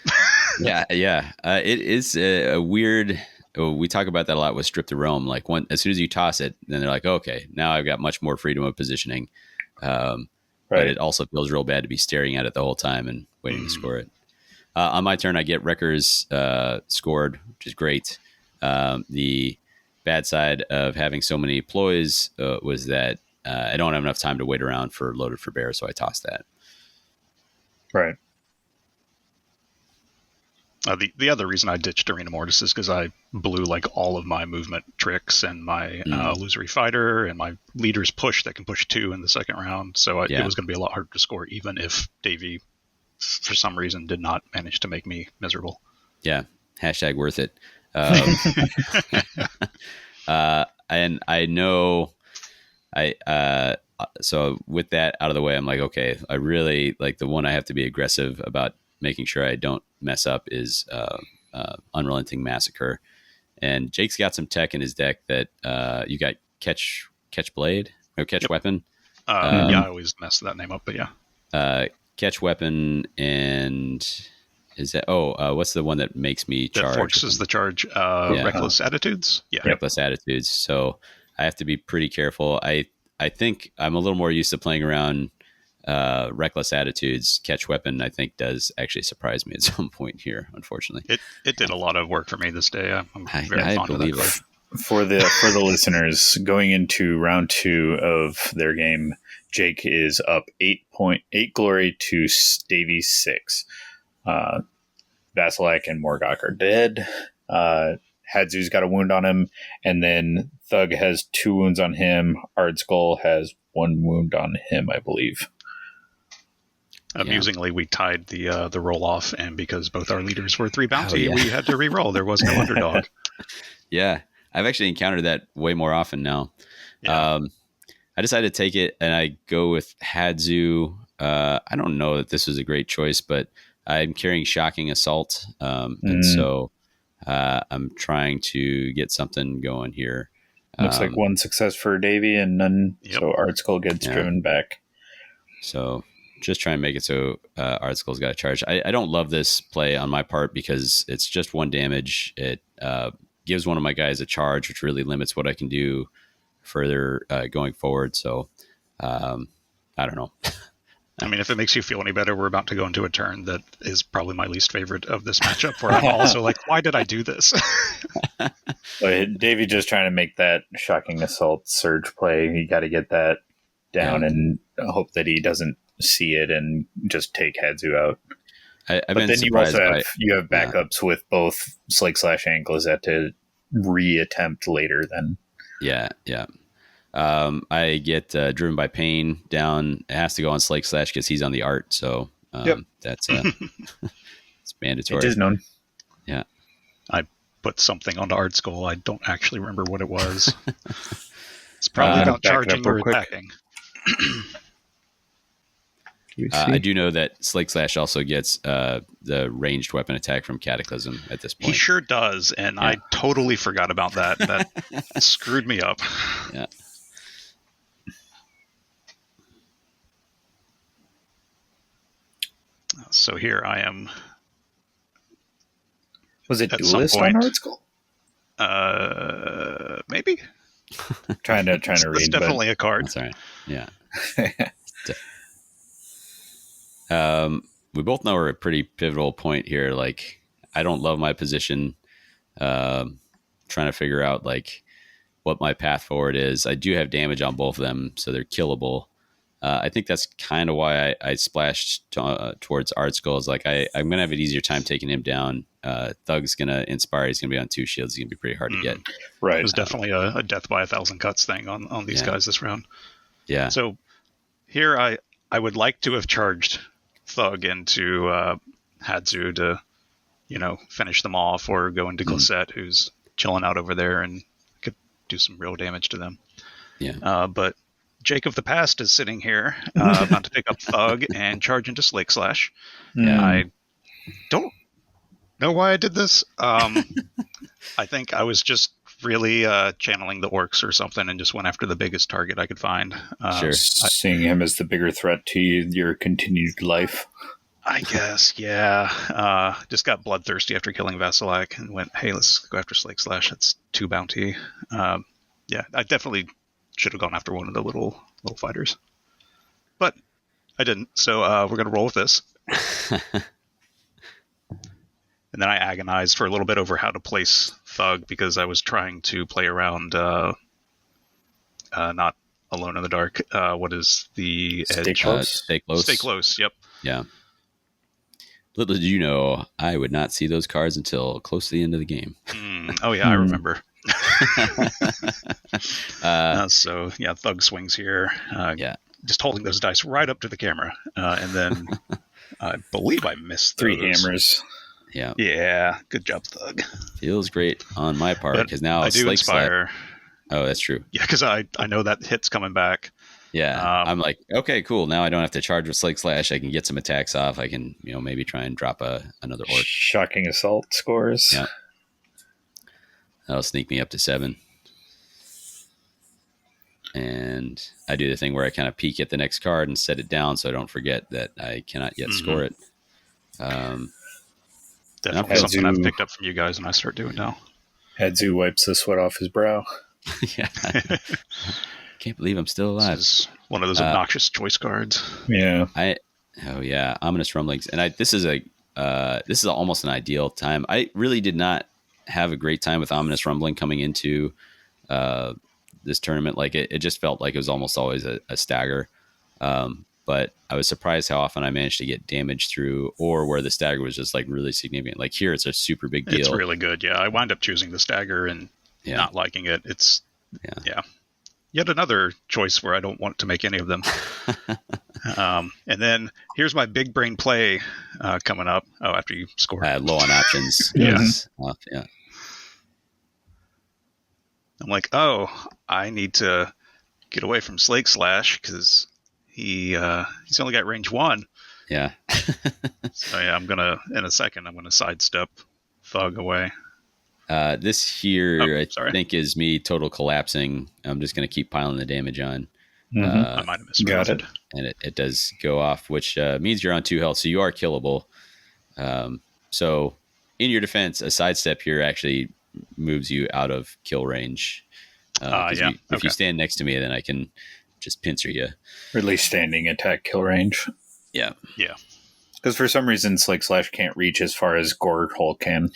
Yeah. It is a weird. We talk about that a lot with Strip the Realm. As soon as you toss it, then they're like, okay, now I've got much more freedom of positioning. But it also feels real bad to be staring at it the whole time and waiting to score it. On my turn, I get Wreckers scored, which is great. The bad side of having so many ploys was that I don't have enough time to wait around for Loaded for Bear, so I tossed that. Right. The other reason I ditched Arena Mortis is because I blew like all of my movement tricks and my illusory fighter and my leader's push that can push 2 in the second round. So it was going to be a lot harder to score, even if Davy, for some reason, did not manage to make me miserable. Yeah. Hashtag worth it. And I know so with that out of the way, I'm like, okay, I really like the one I have to be aggressive about making sure I don't mess up is Unrelenting Massacre. And Jake's got some tech in his deck that you got Catch Blade or Catch Weapon. I always mess that name up, but yeah. Catch Weapon and is that what's the one that makes me charge? That forces the charge. Reckless Attitudes. Yeah. Reckless Attitudes. So I have to be pretty careful. I think I'm a little more used to playing around Reckless Attitudes. Catch Weapon, I think, does actually surprise me at some point here, unfortunately. It did a lot of work for me this day. I'm very fond of that card. For the listeners, going into round 2 of their game, Jake is up 8 glory to Davy 6. Vasilak and Morgok are dead. Hadzu's got a wound on him, and then Thug has 2 wounds on him. Ardskull has 1 wound on him, I believe. Amusingly, we tied the roll off, and because both our leaders were 3 bounty, we had to re-roll. There was no underdog. Yeah, I've actually encountered that way more often now. Yeah. I decided to take it, and I go with Hadzu. I don't know that this was a great choice, but I'm carrying Shocking Assault, and so I'm trying to get something going here. Looks like 1 success for Davy and none, so Ardskull gets driven back. So just try and make it so Ardskull's got a charge. I don't love this play on my part because it's just 1 damage. It gives one of my guys a charge, which really limits what I can do further going forward. So I don't know. I mean, if it makes you feel any better, we're about to go into a turn that is probably my least favorite of this matchup, where I'm also like, why did I do this? Davey just trying to make that Shocking Assault surge play. You got to get that down and hope that he doesn't see it and just take Hadzu out. But then you also have backups with both Slake Slash and Glazette to re-attempt later then. Yeah. I get Driven by Pain down. It has to go on Slake Slash because he's on the art. So that's it's mandatory. It is known. Yeah. I put something onto Ardskull. I don't actually remember what it was. It's probably about charging or attacking. I do know that Slake Slash also gets the ranged weapon attack from Cataclysm at this point. He sure does, and I totally forgot about that. That screwed me up. Yeah. So here I am. Was it Duelist on Ardskull? Maybe. trying to read. It's definitely a card. Sorry. Yeah. We both know we're at a pretty pivotal point here. Like, I don't love my position. Trying to figure out like what my path forward is. I do have damage on both of them, so they're killable. I think that's kind of why I splashed towards Ardskull. Is like I'm gonna have an easier time taking him down. Thug's gonna inspire. He's gonna be on 2 shields. He's gonna be pretty hard to get. Right. It was definitely a death by 1,000 cuts thing on these guys this round. Yeah. So here I would like to have charged Thug into Hadzu to, finish them off, or go into Glacette, who's chilling out over there, and could do some real damage to them. Yeah. But Jake of the Past is sitting here, about to pick up Thug and charge into Slake Slash. I don't know why I did this. I think I was just really channeling the orcs or something and just went after the biggest target I could find. Sure. Seeing him as the bigger threat to your continued life. I guess, yeah. Just got bloodthirsty after killing Vasilak and went, hey, let's go after Slake Slash. That's 2 bounty. Yeah, I definitely should have gone after one of the little fighters. But I didn't, so we're going to roll with this. And then I agonized for a little bit over how to place Thug, because I was trying to play around not Alone in the Dark. What is the Stay edge? close. Stay close. Stay close. Yep. Yeah. Little did you know, I would not see those cards until close to the end of the game. Oh yeah, I remember. So yeah, Thug swings here. Yeah. Just holding those dice right up to the camera, and then I believe I missed 3 those. hammers. Yeah. Yeah, good job, Thug. Feels great on my part But because now I do Slake inspire. Oh, that's true. Yeah, because I know that hit's coming back. Yeah. I'm like, okay, cool. Now I don't have to charge with Slake Slash. I can get some attacks off. I can, maybe try and drop another orc. Shocking assault scores. Yeah. That'll sneak me up to 7. And I do the thing where I kind of peek at the next card and set it down so I don't forget that I cannot yet score it. Definitely something I've picked up from you guys and I start doing now. Hadzu wipes the sweat off his brow. Yeah. Can't believe I'm still alive. This is one of those obnoxious choice cards. Yeah. Ominous Rumblings. And this is almost an ideal time. I really did not have a great time with Ominous Rumbling coming into this tournament. Like it just felt like it was almost always a stagger. But I was surprised how often I managed to get damage through, or where the stagger was just like really significant. Like here, it's a super big deal. It's really good. Yeah, I wound up choosing the stagger and not liking it. It's yet another choice where I don't want to make any of them. And then here's my big brain play coming up. Oh, after you score. Low on options. Yes. Yeah. I'm like, I need to get away from Slake Slash because he's only got range 1. Yeah. So yeah, in a second, I'm gonna sidestep Thug away. This here, I sorry. think, is me total collapsing. I'm just going to keep piling the damage on. I might have missed Got it. And it does go off, which means you're on 2 health, so you are killable. So in your defense, a sidestep here actually moves you out of kill range. If you stand next to me, then I can just pincer you. Or at least standing attack kill range. Yeah. Yeah. Because for some reason, Slake Slash can't reach as far as Gore Hole can.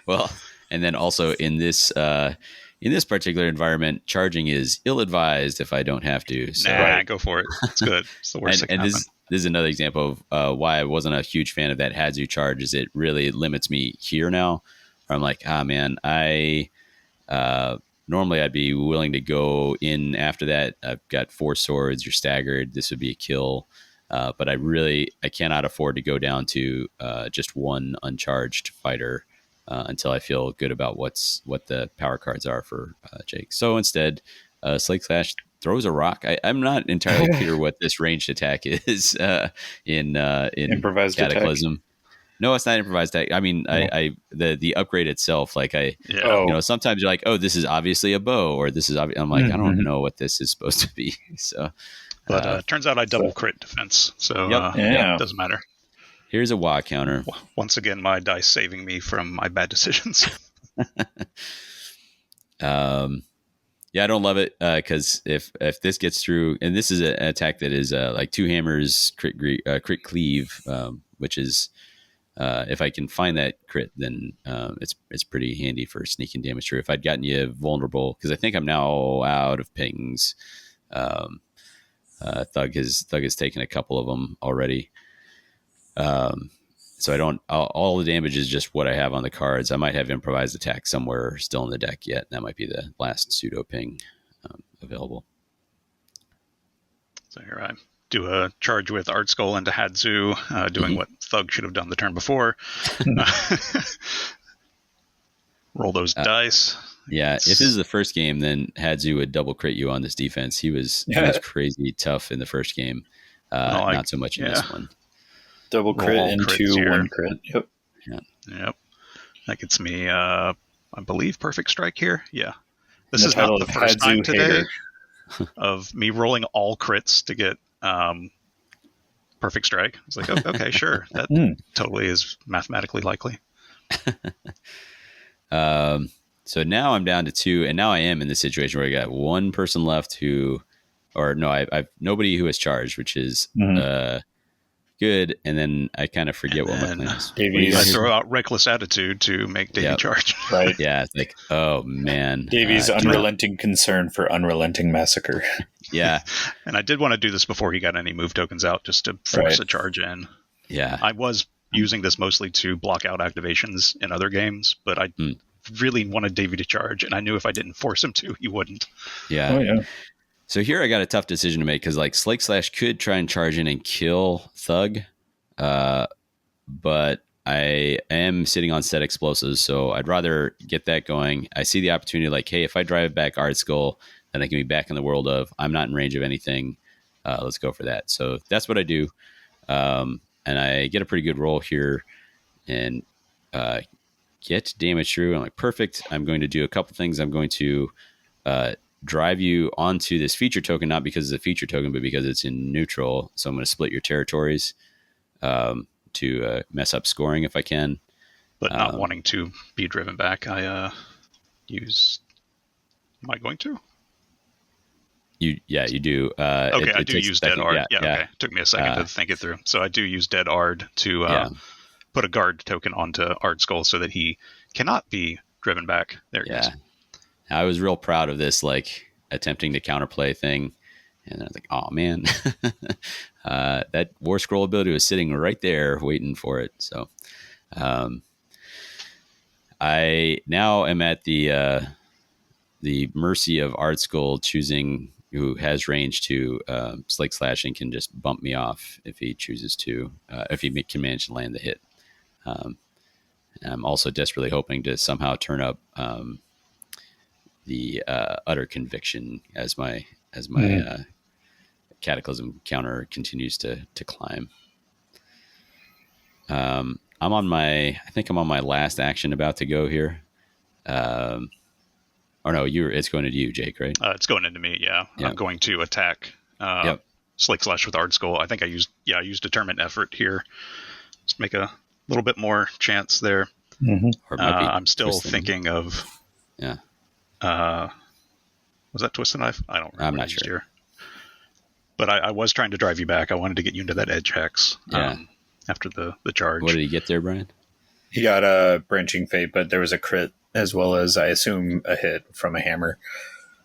Well, and then also in this particular environment, charging is ill-advised if I don't have to. So, go for it. It's good. It's the worst thing. This is another example of why I wasn't a huge fan of that Hadzu charge. Is it really limits me here now? I'm like, man, normally I'd be willing to go in after that. I've got 4 swords. You're staggered. This would be a kill. But I cannot afford to go down to just 1 uncharged fighter until I feel good about what the power cards are for Jake. So instead, Slake Slash throws a rock. I'm not entirely clear what this ranged attack is in Improvised Cataclysm. attack? No, it's not improvised attack. I mean, the upgrade itself, like sometimes you're like, oh, this is obviously a bow, or this is I'm like, I don't know what this is supposed to be. So. But it turns out I double crit defense, so it doesn't matter. Here's a WA counter. Once again, my dice saving me from my bad decisions. I don't love it because if this gets through, and this is an attack that is like 2 hammers, crit cleave, which is if I can find that crit, then it's pretty handy for sneaking damage through. If I'd gotten you vulnerable, because I think I'm now out of pings. Thug has taken a couple of them already. So I don't, all the damage is just what I have on the cards. I might have improvised attack somewhere still in the deck yet. That might be the last pseudo ping available. So here I do a charge with Art Skull into Hadzu, doing what Thug should have done the turn before. Roll those dice. Yeah, if this is the first game, then Hadzu would double crit you on this defense. He was crazy tough in the first game. Not so much in this one. Double crit into 1 crit. Yep. Yep. That gets me, I believe, perfect strike here. Yeah. This is not the first time today of me rolling all crits to get perfect strike. It's like, okay, sure. That totally is mathematically likely. So now I'm down to 2, and now I am in the situation where I got 1 person left I've nobody who has charged, which is good, and then I kind of forget what my plan is. Davy's- I throw out reckless attitude to make Davy Yep. charge. Right. Yeah, it's like, oh man, Davy's unrelenting concern for unrelenting massacre. yeah, And I did want to do this before he got any move tokens out, just to force Right. a charge in. yeah, I was using this mostly to block out activations in other games, but I really wanted Davy to charge, and I knew if I didn't force him to, he wouldn't. yeah. Oh yeah. So here I got a tough decision to make because like Slake Slash could try and charge in and kill Thug, but I am sitting on set explosives, so I'd rather get that going. I see the opportunity like, hey, if I drive back Art Skull, then I can be back in the world of I'm not in range of anything. Let's go for that. So that's what I do. And I get a pretty good roll here and get damage through. I'm like, perfect. I'm going to do a couple things. I'm going to drive you onto this feature token, not because it's a feature token, but because it's in neutral. So I'm going to split your territories to mess up scoring if I can. But not wanting to be driven back, I use... Am I going to? You do. Okay, I do takes a use second. Dead Ard. Yeah. Okay. Took me a second to think it through. So I do use Dead Ard to put a guard token onto Ard Skull so that he cannot be driven back. There he is. I was real proud of this, like attempting to counterplay thing. And I was like, oh man, that War Scroll ability was sitting right there waiting for it. So I now am at the mercy of Art Skull choosing who has range to Slake Slash and can just bump me off if he chooses to, if he can manage to land the hit. I'm also desperately hoping to somehow turn up the Utter Conviction as my Cataclysm counter continues to climb. I think I'm on my last action about to go here. Or no, it's going into you, Jake, right? It's going into me, yeah. Yep. I'm going to attack Slake Slash with Ard Skull. I think I used Determined Effort here. Just make a little bit more chance there. Mm-hmm. Or it might be I'm still Twisted. thinking of... Yeah. Was that Twisted Knife? I don't remember. I'm not sure. Here. But I was trying to drive you back. I wanted to get you into that edge hex after the charge. What did he get there, Brian? He got a Branching Fate, but there was a crit as well as, I assume, a hit from a hammer.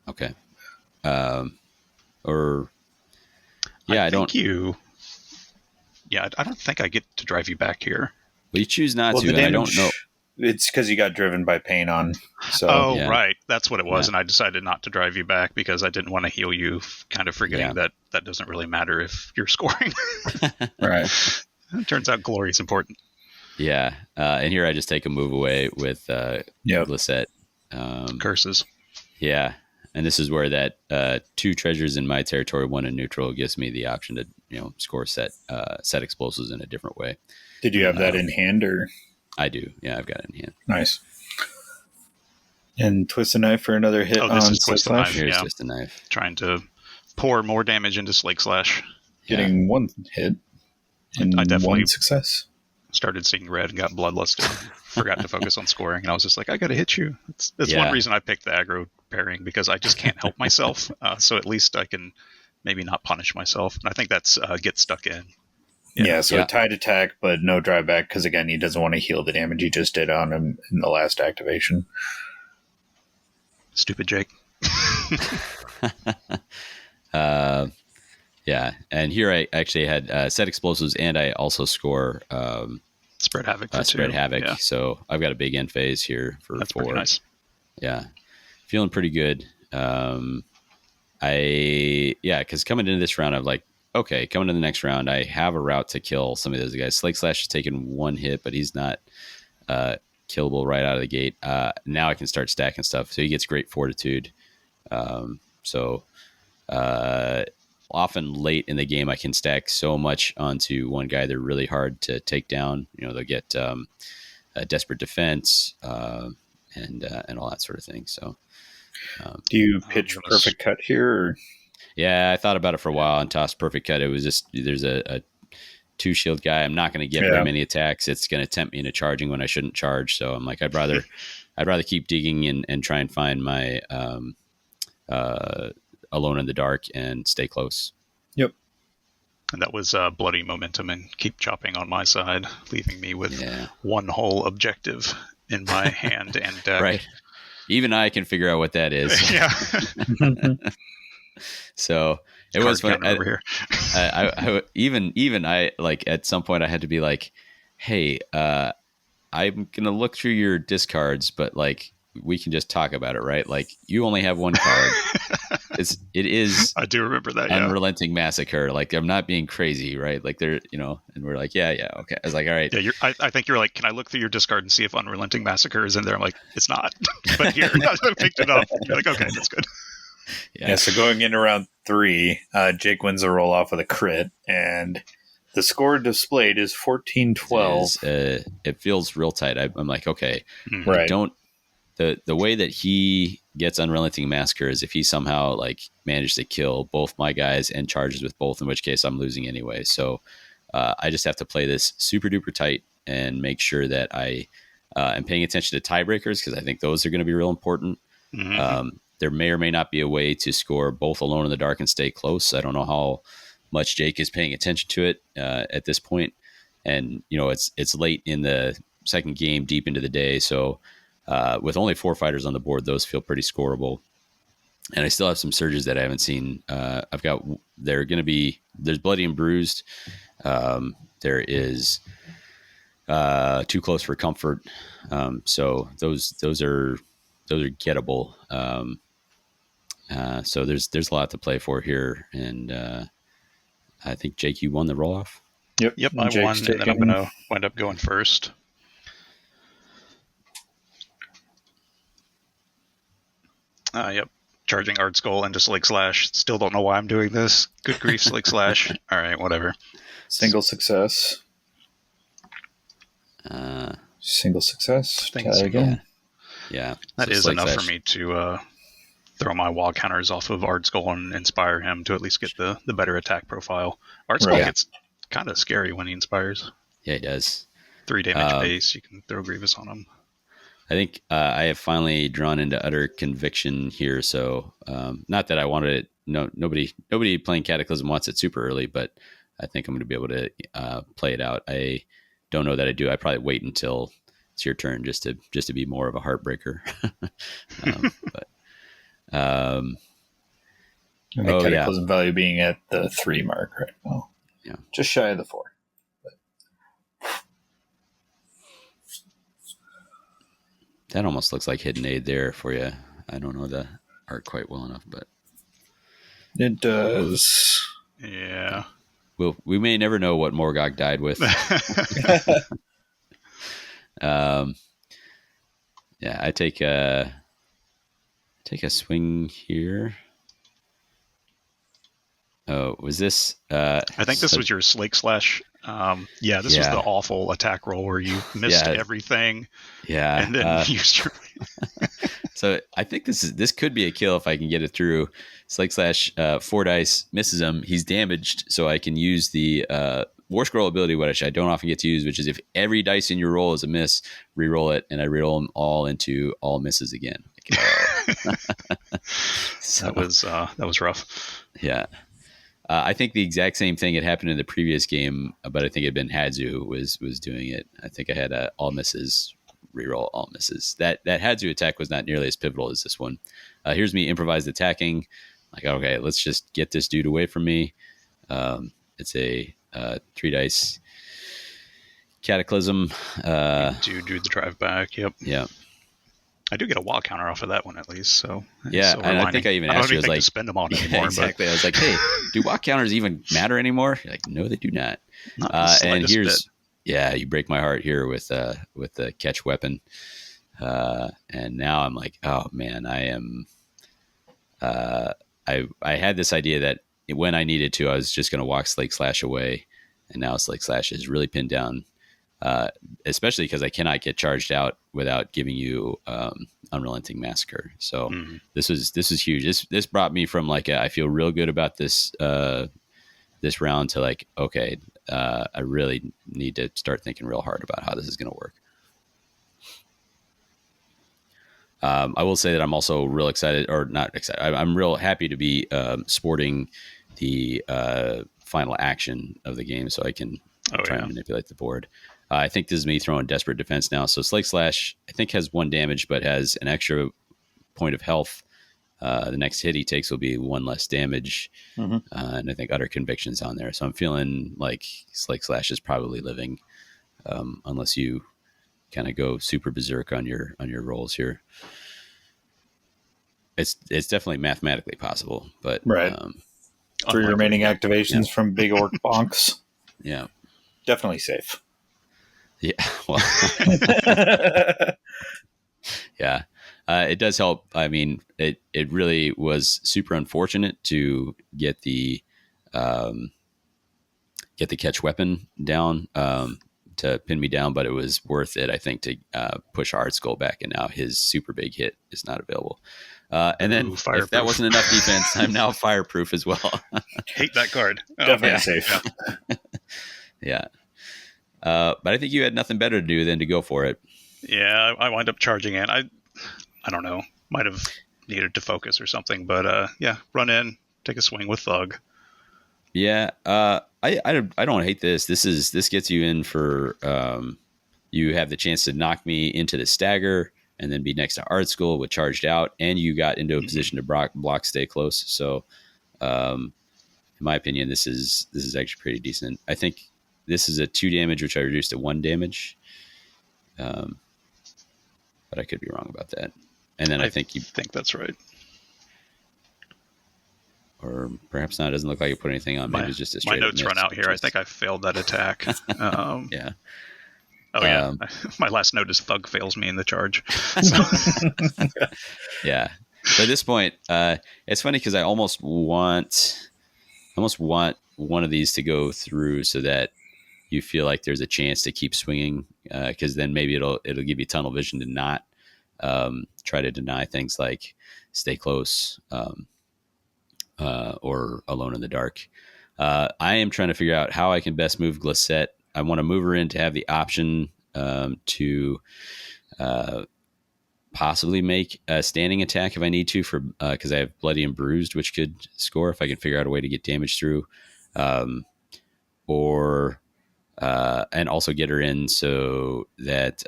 Okay. I don't think I get to drive you back here. Well, you choose not Well, to, the and I damage, don't know. It's because you got driven by pain on. So Right. That's what it was. Yeah. And I decided not to drive you back because I didn't want to heal you, kind of forgetting that doesn't really matter if you're scoring. right. It turns out glory is important. Yeah. And here I just take a move away with Glissette. Curses. Yeah. And this is where that 2 treasures in my territory, 1 in neutral, gives me the option to score set explosives in a different way. Did you have that in hand or? I do. Yeah, I've got it in hand. Nice. And Twist a Knife for another hit Oh, this on is Twist a Slake Knife. Slash. Here's Yeah. just a knife. Trying to pour more damage into Slake Slash. Getting 1 hit and I definitely 1 success. started seeing red and got bloodlusted. Forgot to focus on scoring, and I was just like, I got to hit you. That's one reason I picked the aggro pairing, because I just can't help myself. So at least I can maybe not punish myself. And I think that's Get Stuck In. Yeah, so a tied attack, but no drive back, because again, he doesn't want to heal the damage he just did on him in the last activation. Stupid Jake. Yeah, and here I actually had set explosives, and I also score Spread Havoc for 2. Spread Havoc. Yeah. So I've got a big end phase here for That's 4. pretty nice. Yeah, feeling pretty good. Because coming into this round, I'm like, okay, coming to the next round, I have a route to kill some of those guys. Slake Slash has taken 1 hit, but he's not killable right out of the gate. Now I can start stacking stuff. So he gets great fortitude. Often late in the game, I can stack so much onto one guy they're really hard to take down. They'll get a Desperate Defense and all that sort of thing. So, do you pitch Perfect Cut here? Or? Yeah, I thought about it for a while and tossed Perfect Cut. It was just there's a 2 shield guy. I'm not going to get very many attacks. It's going to tempt me into charging when I shouldn't charge. So I'm like, I'd rather keep digging and try and find my Alone in the Dark and stay close. Yep. And that was bloody momentum and keep chopping on my side, leaving me with one whole objective in my hand and deck. Right. Even I can figure out what that is. Yeah. So it was fun. Over here. Even I, like, at some point I had to be like, hey, I'm going to look through your discards, but like, we can just talk about it, right? Like, you only have one card. It is. I do remember that. Unrelenting Massacre. Like, I'm not being crazy, right? Like, they're, and we're like, yeah, okay. I was like, all right. Yeah, I think you're like, can I look through your discard and see if Unrelenting Massacre is in there? I'm like, it's not. But here, I picked it up. You're like, okay, that's good. Yeah. So going into round 3, Jake wins a roll off with a crit, and the score displayed is 14-12. It feels real tight. I'm like, okay, right. The way that he gets Unrelenting Massacre is if he somehow like managed to kill both my guys and charges with both, in which case I'm losing anyway. So I just have to play this super duper tight and make sure that I am paying attention to tiebreakers, because I think those are going to be real important. Mm-hmm. There may or may not be a way to score both Alone in the Dark and stay close. I don't know how much Jake is paying attention to it at this point. And, it's late in the second game, deep into the day. So with only 4 fighters on the board, those feel pretty scoreable. And I still have some surges that I haven't seen. There's Bloody and Bruised. There is Too Close for Comfort. So those are gettable. So there's a lot to play for here. And I think, Jake, you won the roll-off? Yep, I won, and then I'm going to wind up going first. Yep. Charging Art Skull into Slick Slash. Still don't know why I'm doing this. Good grief, Slick Slash. All right, whatever. Single success. Single success. Try again. Yeah. That is enough for me to throw my wall counters off of Art Skull and inspire him to at least get the better attack profile. Art Skull gets kind of scary when he inspires. Yeah, he does. 3 damage base. You can throw Grievous on him. I think I have finally drawn into utter conviction here. So not that I wanted it. No, nobody playing Cataclysm wants it super early, but I think I'm going to be able to play it out. I don't know that I do. I probably wait until it's your turn just to be more of a heartbreaker. Cataclysm value being at the 3 mark right now. Yeah, just shy of the 4. That almost looks like Hidden Aid there for you. I don't know the art quite well enough, but it does. Yeah. We may never know what Morgok died with. Yeah, I take a swing here. Oh, was this? I think this was your Slake Slash. This was the awful attack roll where you missed everything. Yeah, and then used your. So I think this could be a kill if I can get it through. Slake Slash 4 dice misses him. He's damaged, so I can use the War Scroll ability, which I don't often get to use, which is if every dice in your roll is a miss, re-roll it, and I re-roll them all into all misses again. So, that was rough. Yeah. I think the exact same thing had happened in the previous game, but I think it had been Hadzu was doing it. I think I had all misses, reroll all misses. That Hadzu attack was not nearly as pivotal as this one. Here's me improvised attacking. Like, okay, let's just get this dude away from me. It's a 3 dice Cataclysm. To do the drive back. Yep. Yeah. I do get a wall counter off of that one at least. So yeah, and I think I even asked you, to spend them on anymore. Exactly. But. I was like, hey, do walk counters even matter anymore? You're like, no, they do not. And here's you break my heart here with the catch weapon. And now I'm like, oh man, I am. I had this idea that when I needed to, I was just going to walk Slake Slash away, and now Slake Slash is really pinned down. Especially because I cannot get charged out without giving you Unrelenting Massacre. So this is huge. This brought me from like I feel real good about this this round to like, okay, I really need to start thinking real hard about how this is going to work. I will say that I'm also real excited, or not excited. I'm real happy to be sporting the final action of the game, so I can try and manipulate the board. I think this is me throwing Desperate Defense now. So Slake Slash, I think, has 1 damage, but has an extra point of health. The next hit he takes will be 1 less damage. And I think Utter Conviction's on there. So I'm feeling like Slake Slash is probably living, unless you kind of go super berserk on your rolls here. It's definitely mathematically possible, but right. 3 remaining activations from Big Orc Bonks. Yeah. Definitely safe. Yeah. Well, yeah. It does help. I mean, it really was super unfortunate to get the catch weapon down to pin me down, but it was worth it, I think, to push Hard Skull back, and now his super big hit is not available. And then if that wasn't enough defense, I'm now fireproof as well. Hate that card. Definitely safe. Yeah. But I think you had nothing better to do than to go for it. Yeah, I wind up charging in. I don't know. Might have needed to focus or something, but yeah, run in, take a swing with Thug. Yeah, I don't hate this. This gets you in for you have the chance to knock me into the stagger and then be next to Art School with charged out, and you got into a position to block stay close. So, in my opinion, this is actually pretty decent. I think this is a 2 damage, which I reduced to 1 damage. But I could be wrong about that. And then I think that's right. Or perhaps not. It doesn't look like you put anything on. Maybe it's just a straight my notes run out here. I think I failed that attack. Yeah. Oh, yeah. My last note is Thug fails me in the charge. So. Yeah. But at this point, it's funny because I almost want one of these to go through so that you feel like there's a chance to keep swinging, because then maybe it'll give you tunnel vision to not try to deny things like stay close or alone in the dark. I am trying to figure out how I can best move Glissette. I want to move her in to have the option to possibly make a standing attack if I need to, for because I have Bloody and Bruised, which could score if I can figure out a way to get damage through, or and also get her in so that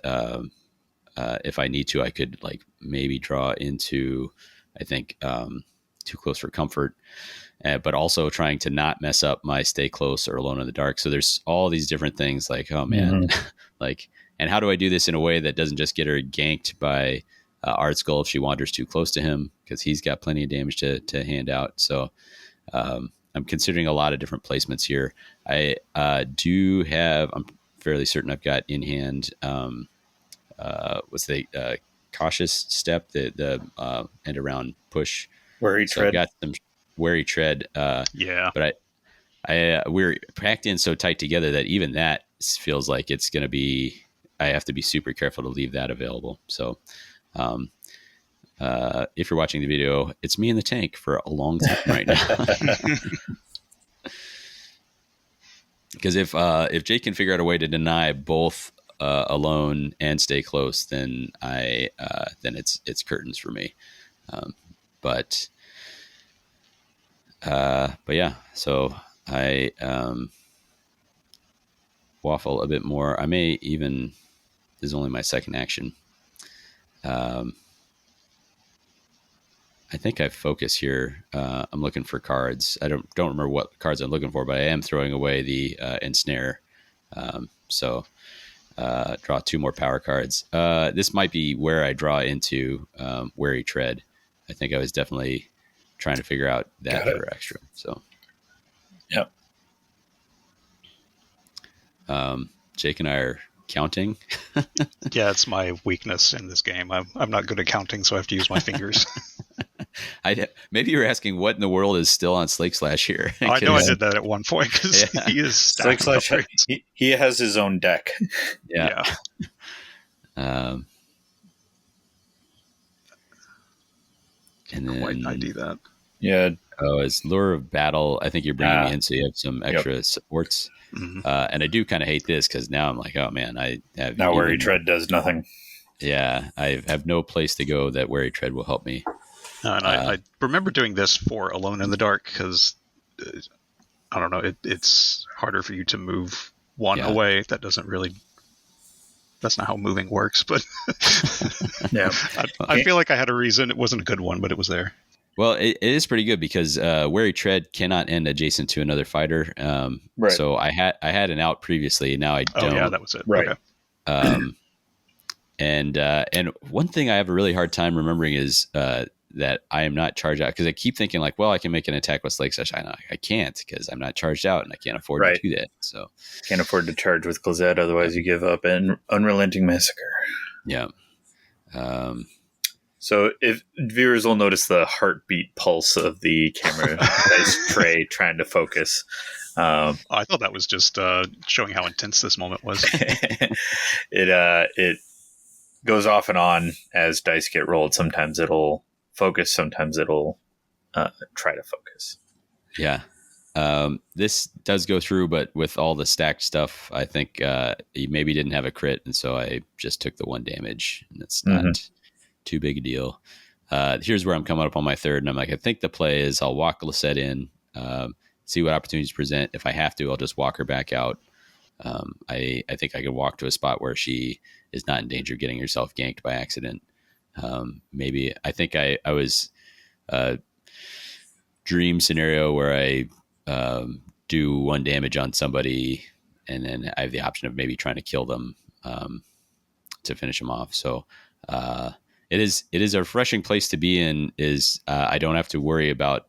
if I need to, I could like maybe draw into, I think, Too Close for Comfort, but also trying to not mess up my Stay Close or Alone in the Dark. So there's all these different things like, oh man, like, and how do I do this in a way that doesn't just get her ganked by Art Skull if she wanders too close to him, because he's got plenty of damage to hand out. So I'm considering a lot of different placements here. I do have, I'm fairly certain I've got in hand, what's the cautious step, the end around push. Wary tread. I've got some wary tread. Yeah. But we're packed in so tight together that even that feels like it's going to be, I have to be super careful to leave that available. So, if you're watching the video, it's me in the tank for a long time right now. Because if Jake can figure out a way to deny both alone and stay close, then then it's curtains for me. But yeah, so I waffle a bit more. I may even, this is only my second action. I think I focus here. I'm looking for cards. I don't remember what cards I'm looking for, but I am throwing away the ensnare. So draw 2 more power cards. This might be where I draw into Wary Tread. I think I was definitely trying to figure out that for extra. So, yep. Jake and I are counting. Yeah, it's my weakness in this game. I'm not good at counting, so I have to use my fingers. Maybe you're asking what in the world is still on Slake Slash here. I know I did that at one point because he is Slake Slash. He has his own deck. Yeah. And then quite ID that. Yeah. Oh, as Lure of Battle, I think you're bringing me in so you have some extra supports. Mm-hmm. And I do kind of hate this because now I'm like, oh man, I have now Wary Tread does nothing. Yeah, I have no place to go that Wary Tread will help me. And I remember doing this for Alone in the Dark because I don't know. It's harder for you to move one away. That doesn't really. That's not how moving works. But Yeah, I feel like I had a reason. It wasn't a good one, but it was there. Well, it is pretty good because Wary Tread cannot end adjacent to another fighter. Right. So I had an out previously. Now I don't. Oh yeah, that was it. Right. Okay. And one thing I have a really hard time remembering is that I am not charged out, because I keep thinking like, well, I can make an attack with Slake Slash. I can't, because I'm not charged out and I can't afford to do that. So can't afford to charge with Glazette, otherwise you give up an unrelenting massacre. Yeah. So if viewers will notice the heartbeat pulse of the camera as Trey trying to focus. I thought that was just showing how intense this moment was. It goes off and on as dice get rolled. Sometimes it'll focus, sometimes it'll try to focus. Yeah. This does go through, but with all the stacked stuff, I think he maybe didn't have a crit, and so I just took the 1 damage, and it's not too big a deal. Here's where I'm coming up on my third, and I'm like, I think the play is I'll walk Lisette in, see what opportunities present. If I have to, I'll just walk her back out. I think I could walk to a spot where she is not in danger of getting herself ganked by accident. Maybe I think I was dream scenario where I do 1 damage on somebody, and then I have the option of maybe trying to kill them to finish them off. So it is a refreshing place to be in. I don't have to worry about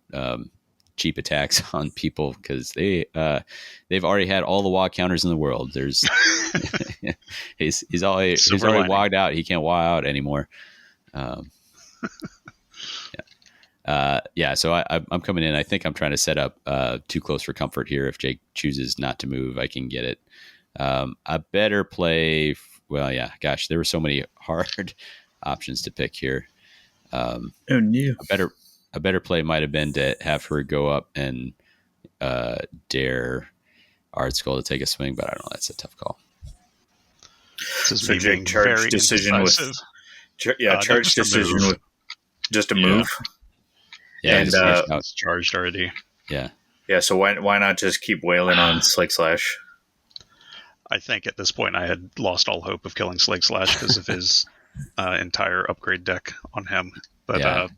cheap attacks on people, because they've already had all the WoW counters in the world. There's he's already wogged out. He can't WoW out anymore. So I'm coming in. I think I'm trying to set up too close for comfort here. If Jake chooses not to move, I can get it. A better play. Well, yeah, gosh, there were so many hard options to pick here. A better play might have been to have her go up and dare Ardskull to take a swing, but I don't know. That's a tough call. So Jake charge decision with charge decision with just a move. Yeah, and it's charged already. Yeah. So why not just keep wailing on Slake Slash? I think at this point I had lost all hope of killing Slake Slash because of his entire upgrade deck on him. But I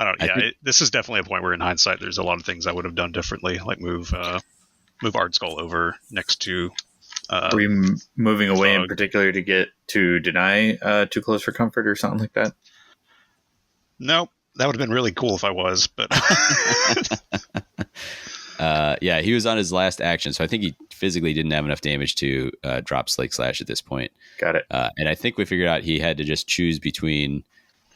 don't. Yeah, this is definitely a point where, in hindsight, there's a lot of things I would have done differently, like move Ardskull over next to. Were you moving away in particular to deny too close for comfort or something like that? Nope. That would have been really cool if I was, but he was on his last action, so I think he physically didn't have enough damage to drop Slake Slash at this point. Got it. And I think we figured out he had to just choose between,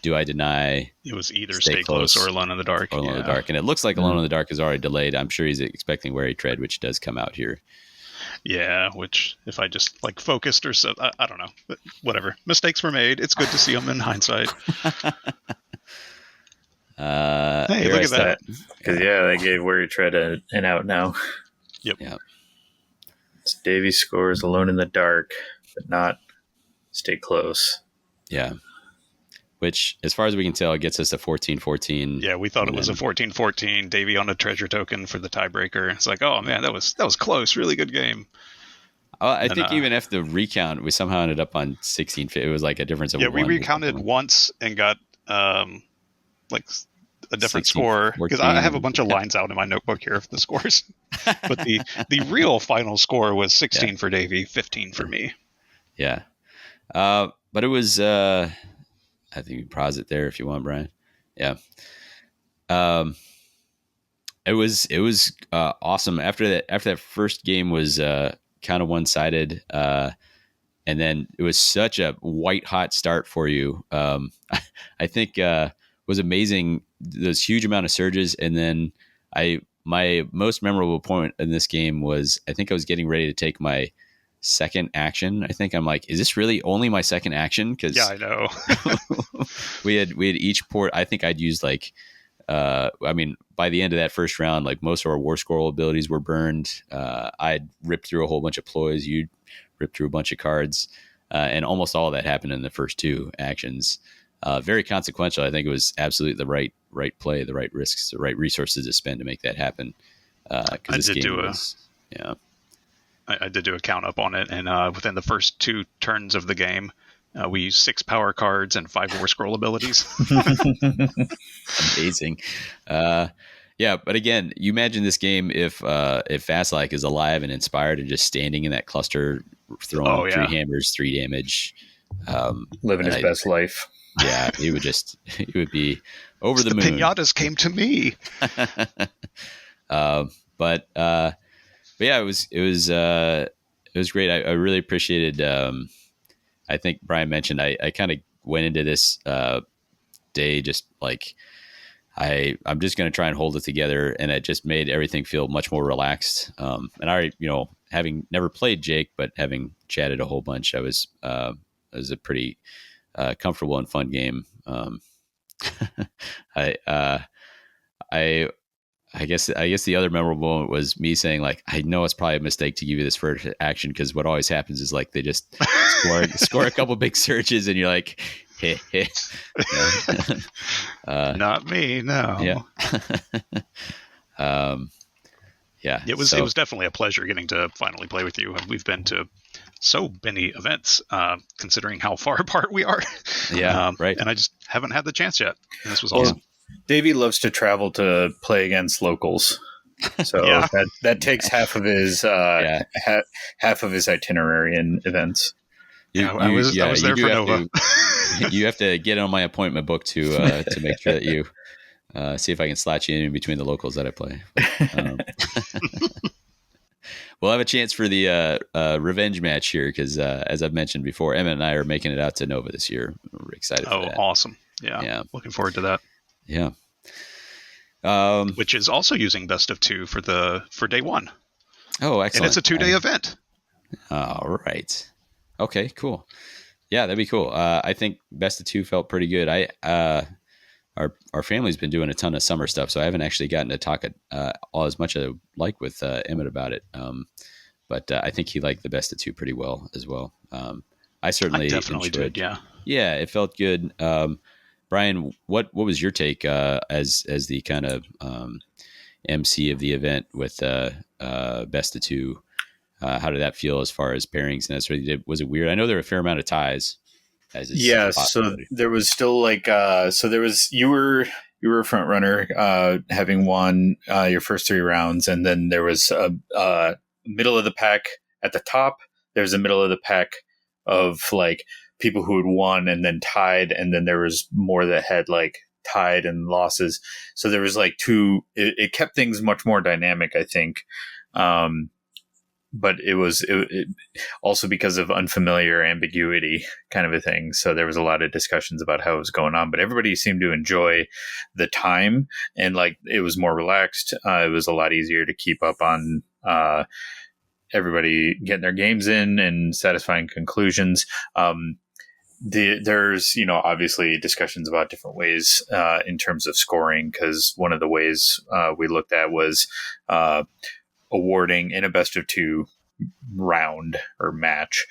do I deny? It was either stay close or Alone in the Dark. Or Alone in the Dark, and it looks like Alone in the Dark is already delayed. I'm sure he's expecting Wary Tread, which does come out here. Yeah, which if I just focused or so, I don't know, but whatever. Mistakes were made. It's good to see them in hindsight. Hey, look at that! Because they gave Wary Tread an out now. Yep. It's Davy scores Alone in the Dark, but not stay close. Yeah. Which, as far as we can tell, gets us to 14-14. Yeah, we thought it was a 14-14. Davy on a treasure token for the tiebreaker. It's like, oh man, that was close. Really good game. I think even after the recount, we somehow ended up on 16. It was like a difference of one. Yeah, we recounted once and got a different 16, score, because I have a bunch of lines out in my notebook here of the scores. But the real final score was 16 for Davy, 15 for me. Yeah. But it was I think you pause it there if you want, Brian. Yeah. It was awesome. After that first game was kind of one-sided, and then it was such a white hot start for you. I think was amazing, those huge amount of surges, and then my most memorable point in this game was, I think I was getting ready to take my second action. I think I'm like, is this really only my second action? Because I know. we had each port. I think I'd used by the end of that first round, most of our war scroll abilities were burned. I'd ripped through a whole bunch of ploys. You'd ripped through a bunch of cards, and almost all of that happened in the first 2 actions. Very consequential. I think it was absolutely the right play, the right risks, the right resources to spend to make that happen. because this game was, yeah. I did do a count up on it, and within the first 2 turns of the game, we used 6 power cards and 5 war scroll abilities. Amazing. Yeah, but again, you imagine this game if Fastlike is alive and inspired and just standing in that cluster, throwing 3 hammers, 3 damage, living his best life. Yeah, it would be over the moon. The pinatas came to me. But yeah, it was great. I really appreciated. I think Brian mentioned I kind of went into this day just like I'm just going to try and hold it together, and it just made everything feel much more relaxed. And I, having never played Jake, but having chatted a whole bunch, it was a pretty comfortable and fun game. I guess the other memorable moment was me saying, like, I know it's probably a mistake to give you this first action, because what always happens is like they just score a couple big surges and you're like, heh, heh. Not me, no. Yeah. Yeah. It was definitely a pleasure getting to finally play with you. We've been to so many events, considering how far apart we are. Yeah, right. And I just haven't had the chance yet. And this was awesome. Davey loves to travel to play against locals, so that takes half of his half of his itinerary and events. I was there for Nova. You have to get on my appointment book to make sure that you see if I can slot you in between the locals that I play. We'll have a chance for the revenge match here because, as I've mentioned before, Emma and I are making it out to Nova this year. We're excited for that. Oh, awesome. Yeah. Looking forward to that. Yeah. Which is also using best of 2 for day 1. Oh, excellent. And it's a 2-day event. All right. Okay, cool. Yeah, that'd be cool. I think best of 2 felt pretty good. Our family's been doing a ton of summer stuff, so I haven't actually gotten to talk all as much as I like with Emmett about it. But I think he liked the best of 2 pretty well as well. I definitely did. Yeah. Yeah, it felt good. Brian, what was your take as the kind of MC of the event with best of 2? How did that feel as far as pairings and that sort of thing? Was it weird? I know there were a fair amount of ties. So there was still like you were a front runner, having won your first 3 rounds, and then there was a middle of the pack at the top. There's a middle of the pack of like people who had won and then tied, and then there was more that had like tied and losses. So there was like 2. It kept things much more dynamic, I think. But it was also because of unfamiliar ambiguity kind of a thing. So there was a lot of discussions about how it was going on, but everybody seemed to enjoy the time, and like it was more relaxed. It was a lot easier to keep up on everybody getting their games in and satisfying conclusions. There's, obviously discussions about different ways in terms of scoring, because one of the ways we looked at was awarding in a best of 2 round or match,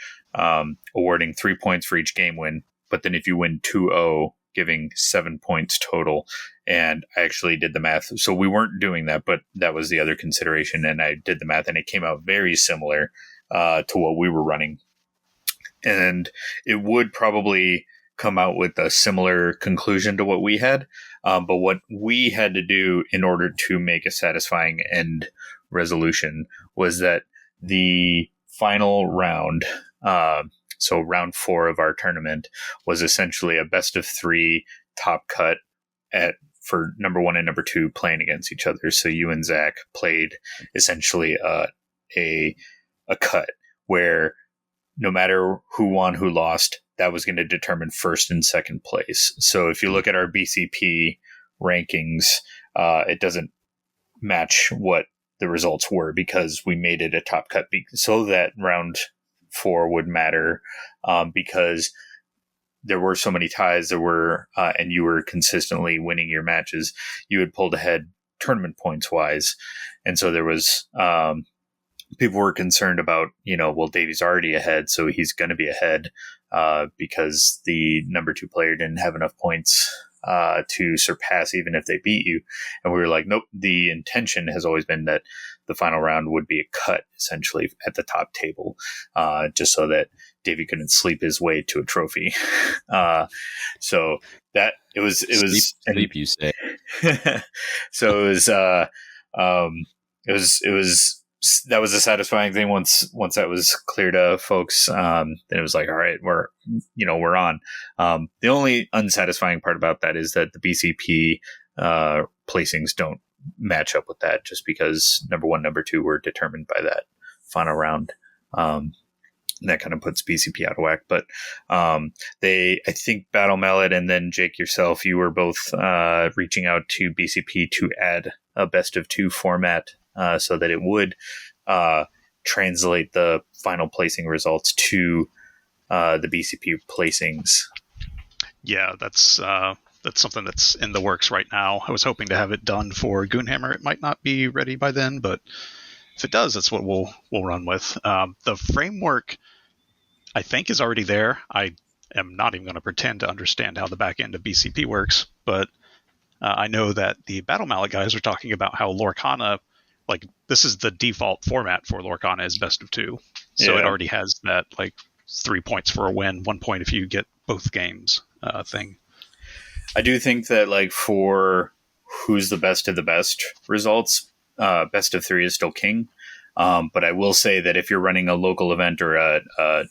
awarding 3 points for each game win. But then if you win 2-0, giving 7 points total. And I actually did the math. So we weren't doing that, but that was the other consideration. And I did the math, and it came out very similar to what we were running. And it would probably come out with a similar conclusion to what we had. But what we had to do in order to make a satisfying end resolution was that the final round, so round 4 of our tournament, was essentially a best of 3 top cut for number 1 and number 2 playing against each other. So you and Zach played essentially a cut where no matter who won, who lost, that was going to determine first and second place. So if you look at our BCP rankings, it doesn't match what the results were because we made it a top cut so that round 4 would matter, because there were so many ties and you were consistently winning your matches. You had pulled ahead tournament points wise. And so there was, people were concerned about, well, Davy's already ahead, so he's going to be ahead, because the number 2 player didn't have enough points to surpass even if they beat you. And we were like, nope, the intention has always been that the final round would be a cut essentially at the top table, just so that Davy couldn't sleep his way to a trophy. So that it was sleep, you say. So it was that was a satisfying thing once that was clear to folks. Then it was like, all right, we're on. The only unsatisfying part about that is that the BCP placings don't match up with that, just because number 1, number 2 were determined by that final round. That kind of puts BCP out of whack. But I think Battle Mallet and then Jake yourself, you were both reaching out to BCP to add a best of 2 format, so that it would translate the final placing results to the BCP placings. Yeah, that's something that's in the works right now. I was hoping to have it done for Goonhammer. It might not be ready by then, but if it does, that's what we'll run with. The framework, I think, is already there. I am not even going to pretend to understand how the back end of BCP works, but I know that the Battle Mallet guys are talking about how Lorcana, like, this is the default format for Lorcana is best of 2. So it already has that, like, 3 points for a win, 1 point if you get both games thing. I do think that, like, for who's the best of the best results, best of 3 is still king. But I will say that if you're running a local event or a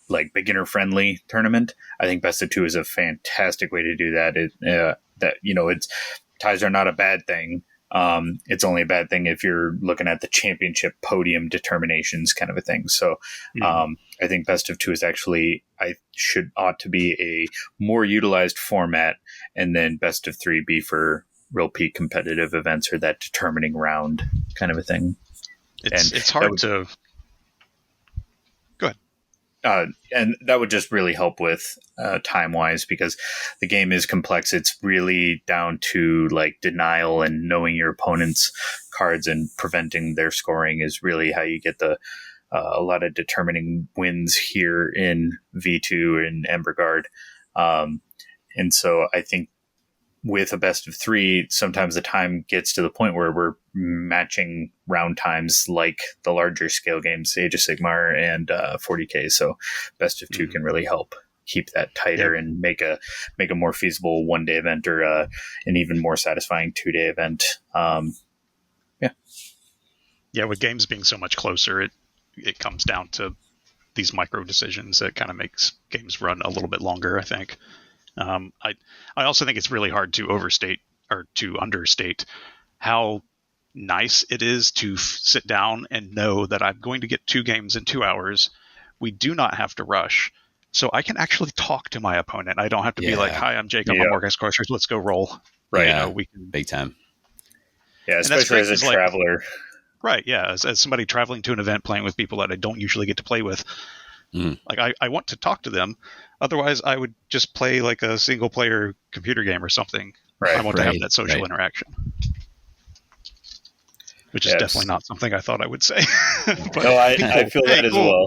like beginner friendly tournament, I think best of 2 is a fantastic way to do that. It's ties are not a bad thing. It's only a bad thing if you're looking at the championship podium determinations kind of a thing. So I think best of 2 is actually ought to be a more utilized format, and then best of 3 be for real peak competitive events or that determining round kind of a thing. It's hard to go ahead. And that would just really help with time wise, because the game is complex. It's really down to like denial, and knowing your opponent's cards and preventing their scoring is really how you get a lot of determining wins here in V2 and Emberguard. And so I think with a best of 3, sometimes the time gets to the point where we're matching round times like the larger scale games, Age of Sigmar and 40K. So best of 2 can really help keep that tighter and make a more feasible 1-day event or an even more satisfying 2-day event. With games being so much closer, it comes down to these micro decisions that kind of makes games run a little bit longer, I think. I also think it's really hard to overstate or to understate how nice it is to sit down and know that I'm going to get 2 games in 2 hours. We do not have to rush. So I can actually talk to my opponent. I don't have to be like, hi, I'm Jake. I'm a Morgus Crushers. Let's go roll. Right. We can big time. Yeah, especially as a traveler. Right. Yeah. As somebody traveling to an event, playing with people that I don't usually get to play with. Like I want to talk to them. Otherwise, I would just play like a single player computer game or something. I want to have that social interaction. Which is definitely not something I thought I would say. But no, I feel that as well.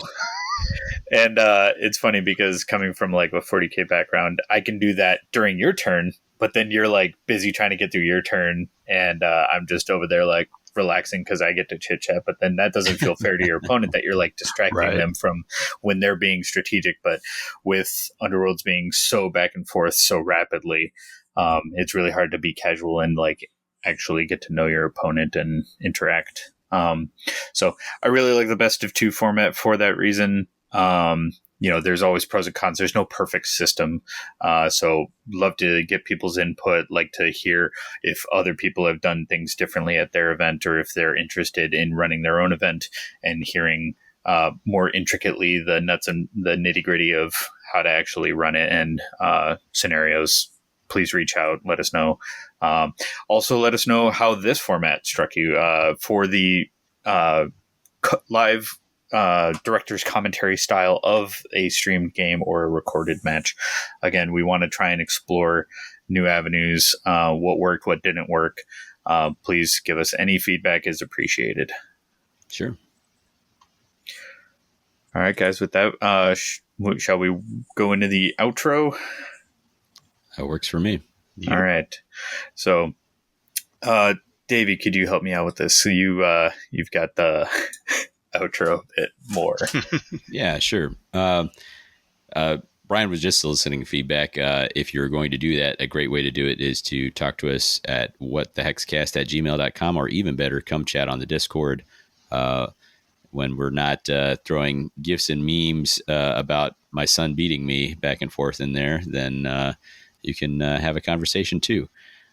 And it's funny because coming from like a 40K background, I can do that during your turn, but then you're like busy trying to get through your turn, and I'm just over there like relaxing because I get to chit chat. But then that doesn't feel fair to your opponent that you're like distracting them from when they're being strategic. But with Underworlds being so back and forth so rapidly, it's really hard to be casual and like actually get to know your opponent and interact. So I really like the best of 2 format for that reason. There's always pros and cons. There's no perfect system. So love to get people's input, like to hear if other people have done things differently at their event, or if they're interested in running their own event and hearing more intricately the nuts and the nitty gritty of how to actually run it and scenarios. Please reach out. Let us know. Also, let us know how this format struck you for the live director's commentary style of a streamed game or a recorded match. Again, we want to try and explore new avenues, what worked, what didn't work. Please give us any feedback is appreciated. Sure. All right, guys, with that, shall we go into the outro? That works for me. Yep. All right. So, Davey, could you help me out with this? So you've got the outro a bit more. Yeah, sure. Brian was just soliciting feedback. If you're going to do that, a great way to do it is to talk to us at whatthehexcast@gmail.com, or even better, come chat on the Discord. When we're not throwing gifs and memes about my son beating me back and forth in there, then you can have a conversation too.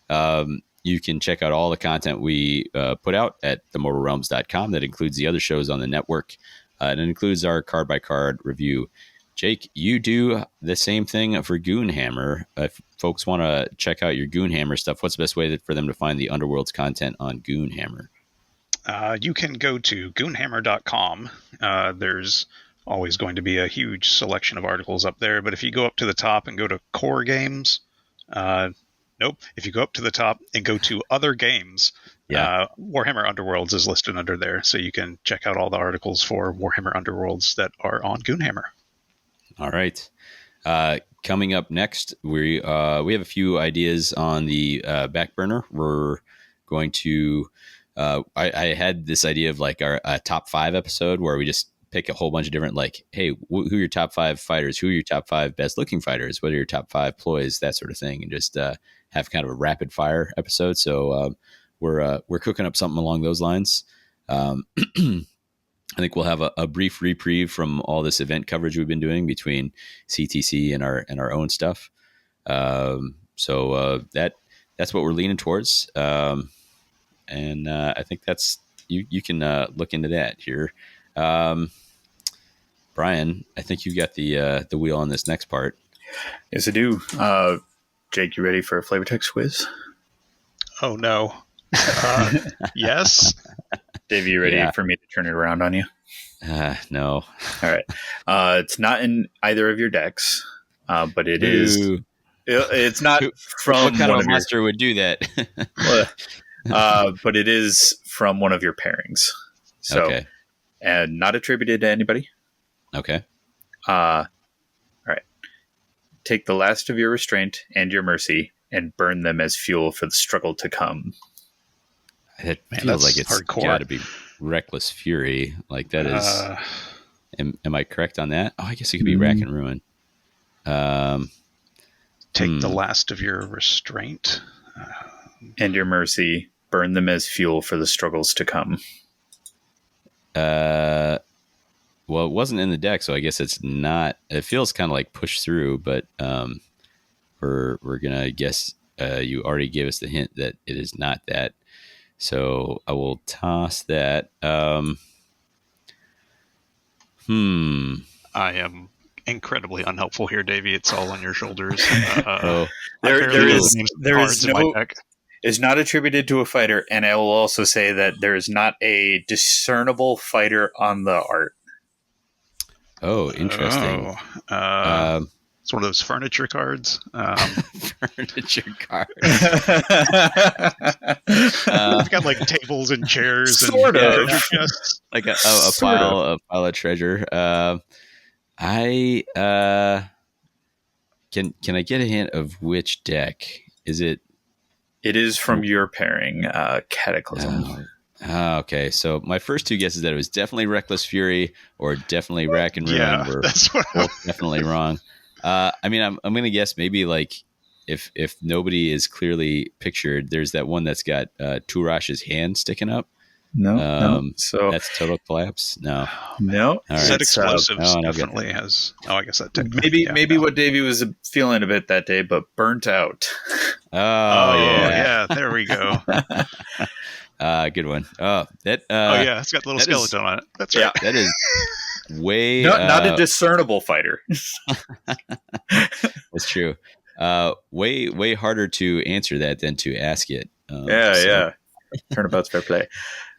You can check out all the content we put out at themortalrealms.com. That includes the other shows on the network. And it includes our card-by-card review. Jake, you do the same thing for Goonhammer. If folks want to check out your Goonhammer stuff, what's the best way for them to find the Underworld's content on Goonhammer? You can go to goonhammer.com. There's always going to be a huge selection of articles up there, but if you go up to the top and go to core games, if you go up to the top and go to other games, Warhammer Underworlds is listed under there, so you can check out all the articles for Warhammer Underworlds that are on Goonhammer. All right. Coming up next, we have a few ideas on the back burner. We're going to I had this idea of like our top 5 episode where we just pick a whole bunch of different, like, hey, who are your top 5 fighters? Who are your top 5 best looking fighters? What are your top 5 ploys? That sort of thing. And just have kind of a rapid fire episode. So we're cooking up something along those lines. I think we'll have a brief reprieve from all this event coverage we've been doing between CTC and our own stuff. So that's what we're leaning towards. And I think that's you can look into that here. Brian, I think you got the wheel on this next part. Yes, I do. Jake, you ready for a flavor text quiz? Oh no. Yes. Dave, you ready for me to turn it around on you? No. All right. It's not in either of your decks, but it is. It's not from what kind one of a monster would do that? But it is from one of your pairings. So, okay. And not attributed to anybody. Okay. All right. Take the last of your restraint and your mercy and burn them as fuel for the struggle to come. It feels like it's got to be Reckless Fury. Like that is. Am I correct on that? Oh, I guess it could be Rack and Ruin. Take the last of your restraint and your mercy. Burn them as fuel for the struggles to come. Well, it wasn't in the deck, so I guess it's not. It feels kind of like push through, but we're gonna guess. You already gave us the hint that it is not that. So I will toss that. I am incredibly unhelpful here, Davey. It's all on your shoulders. There is no. Is not attributed to a fighter, and I will also say that there is not a discernible fighter on the art. Oh, interesting. It's one of those furniture cards. Furniture cards. We've got like tables and chairs, sort and of like a pile of treasure. Can I get a hint of which deck? Is it? It is from your pairing, Cataclysm. Okay, so my first 2 guesses that it was definitely Reckless Fury or definitely Rack and Ruin were both definitely wrong. I mean, I'm going to guess maybe like if nobody is clearly pictured, there's that one that's got Turash's hand sticking up. No. So that's Total Collapse. No. All right. Set Explosives definitely has. Oh, I guess that maybe what Davey was feeling a bit that day, but Burnt Out. Yeah. There we go. Good one. It's got the little skeleton on it. That's right. That is way not a discernible fighter. That's true. Way harder to answer that than to ask it. Turnabout's fair play.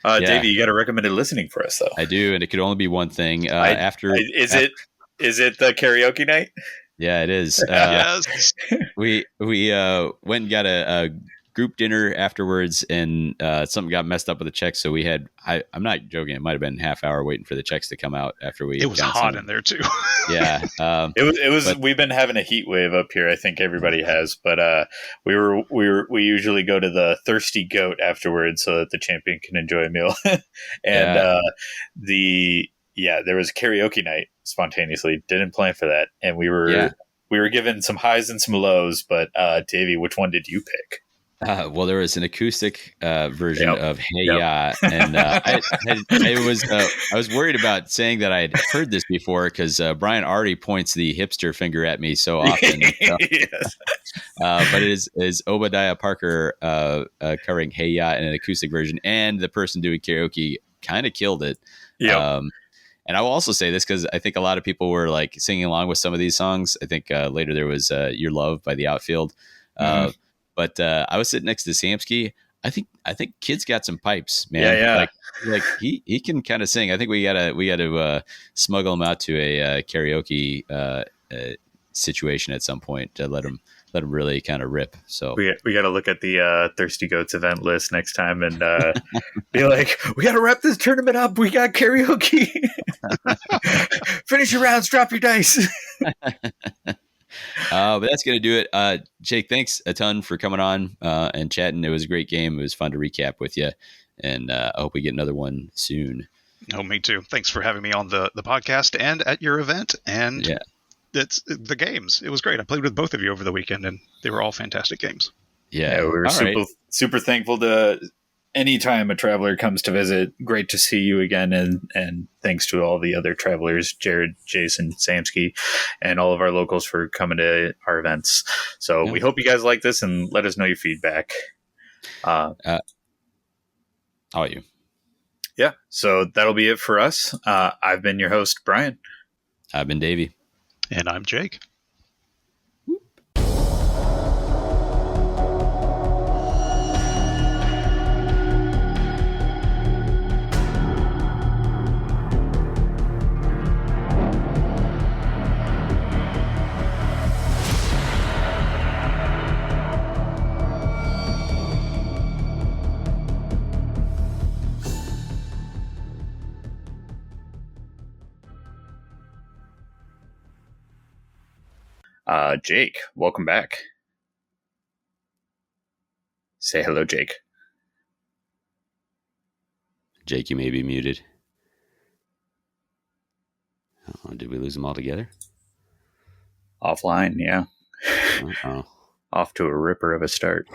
Davey, you got a recommended listening for us, though. I do, and it could only be one thing. Is it the karaoke night? Yeah, it is. Yes. We went and got a group dinner afterwards, and something got messed up with the checks. So we had, I'm not joking, it might have been a half hour waiting for the checks to come out after we. It was hot in there too. Yeah, it was. But, we've been having a heat wave up here. I think everybody has, but we usually go to the Thirsty Goat afterwards so that the champion can enjoy a meal. And there was a karaoke night spontaneously. Didn't plan for that, and we were given some highs and some lows. But Davy, which one did you pick? Well, there was an acoustic version of Hey Ya, and I was worried about saying that I had heard this before because Brian already points the hipster finger at me so often. Yes. But it is Obadiah Parker covering Hey Ya in an acoustic version, and the person doing karaoke kind of killed it. Yeah. And I will also say this because I think a lot of people were like singing along with some of these songs. I think later there was Your Love by The Outfield. But I was sitting next to Samsky. I think kid's got some pipes, man. Yeah. Like he can kind of sing. I think we gotta smuggle him out to a karaoke situation at some point to let him really kind of rip. So we got to look at the Thirsty Goats event list next time and be like, we got to wrap this tournament up. We got karaoke. Finish your rounds. Drop your dice. But that's going to do it. Jake, thanks a ton for coming on and chatting. It was a great game. It was fun to recap with you. And I hope we get another one soon. Oh, me too. Thanks for having me on the podcast and at your event. And it's the games. It was great. I played with both of you over the weekend, and they were all fantastic games. Yeah, we were super thankful to anytime a traveler comes to visit. Great to see you again, and thanks to all the other travelers, Jared, Jason, Samsky, and all of our locals for coming to our events. So we hope you guys like this, and let us know your feedback. How about you? Yeah, so that'll be it for us. I've been your host, Brian. I've been Davy. And I'm Jake. Jake, welcome back. Say hello, Jake. Jake, you may be muted. Oh, did we lose them all together? Offline, yeah. Uh-oh. Off to a ripper of a start.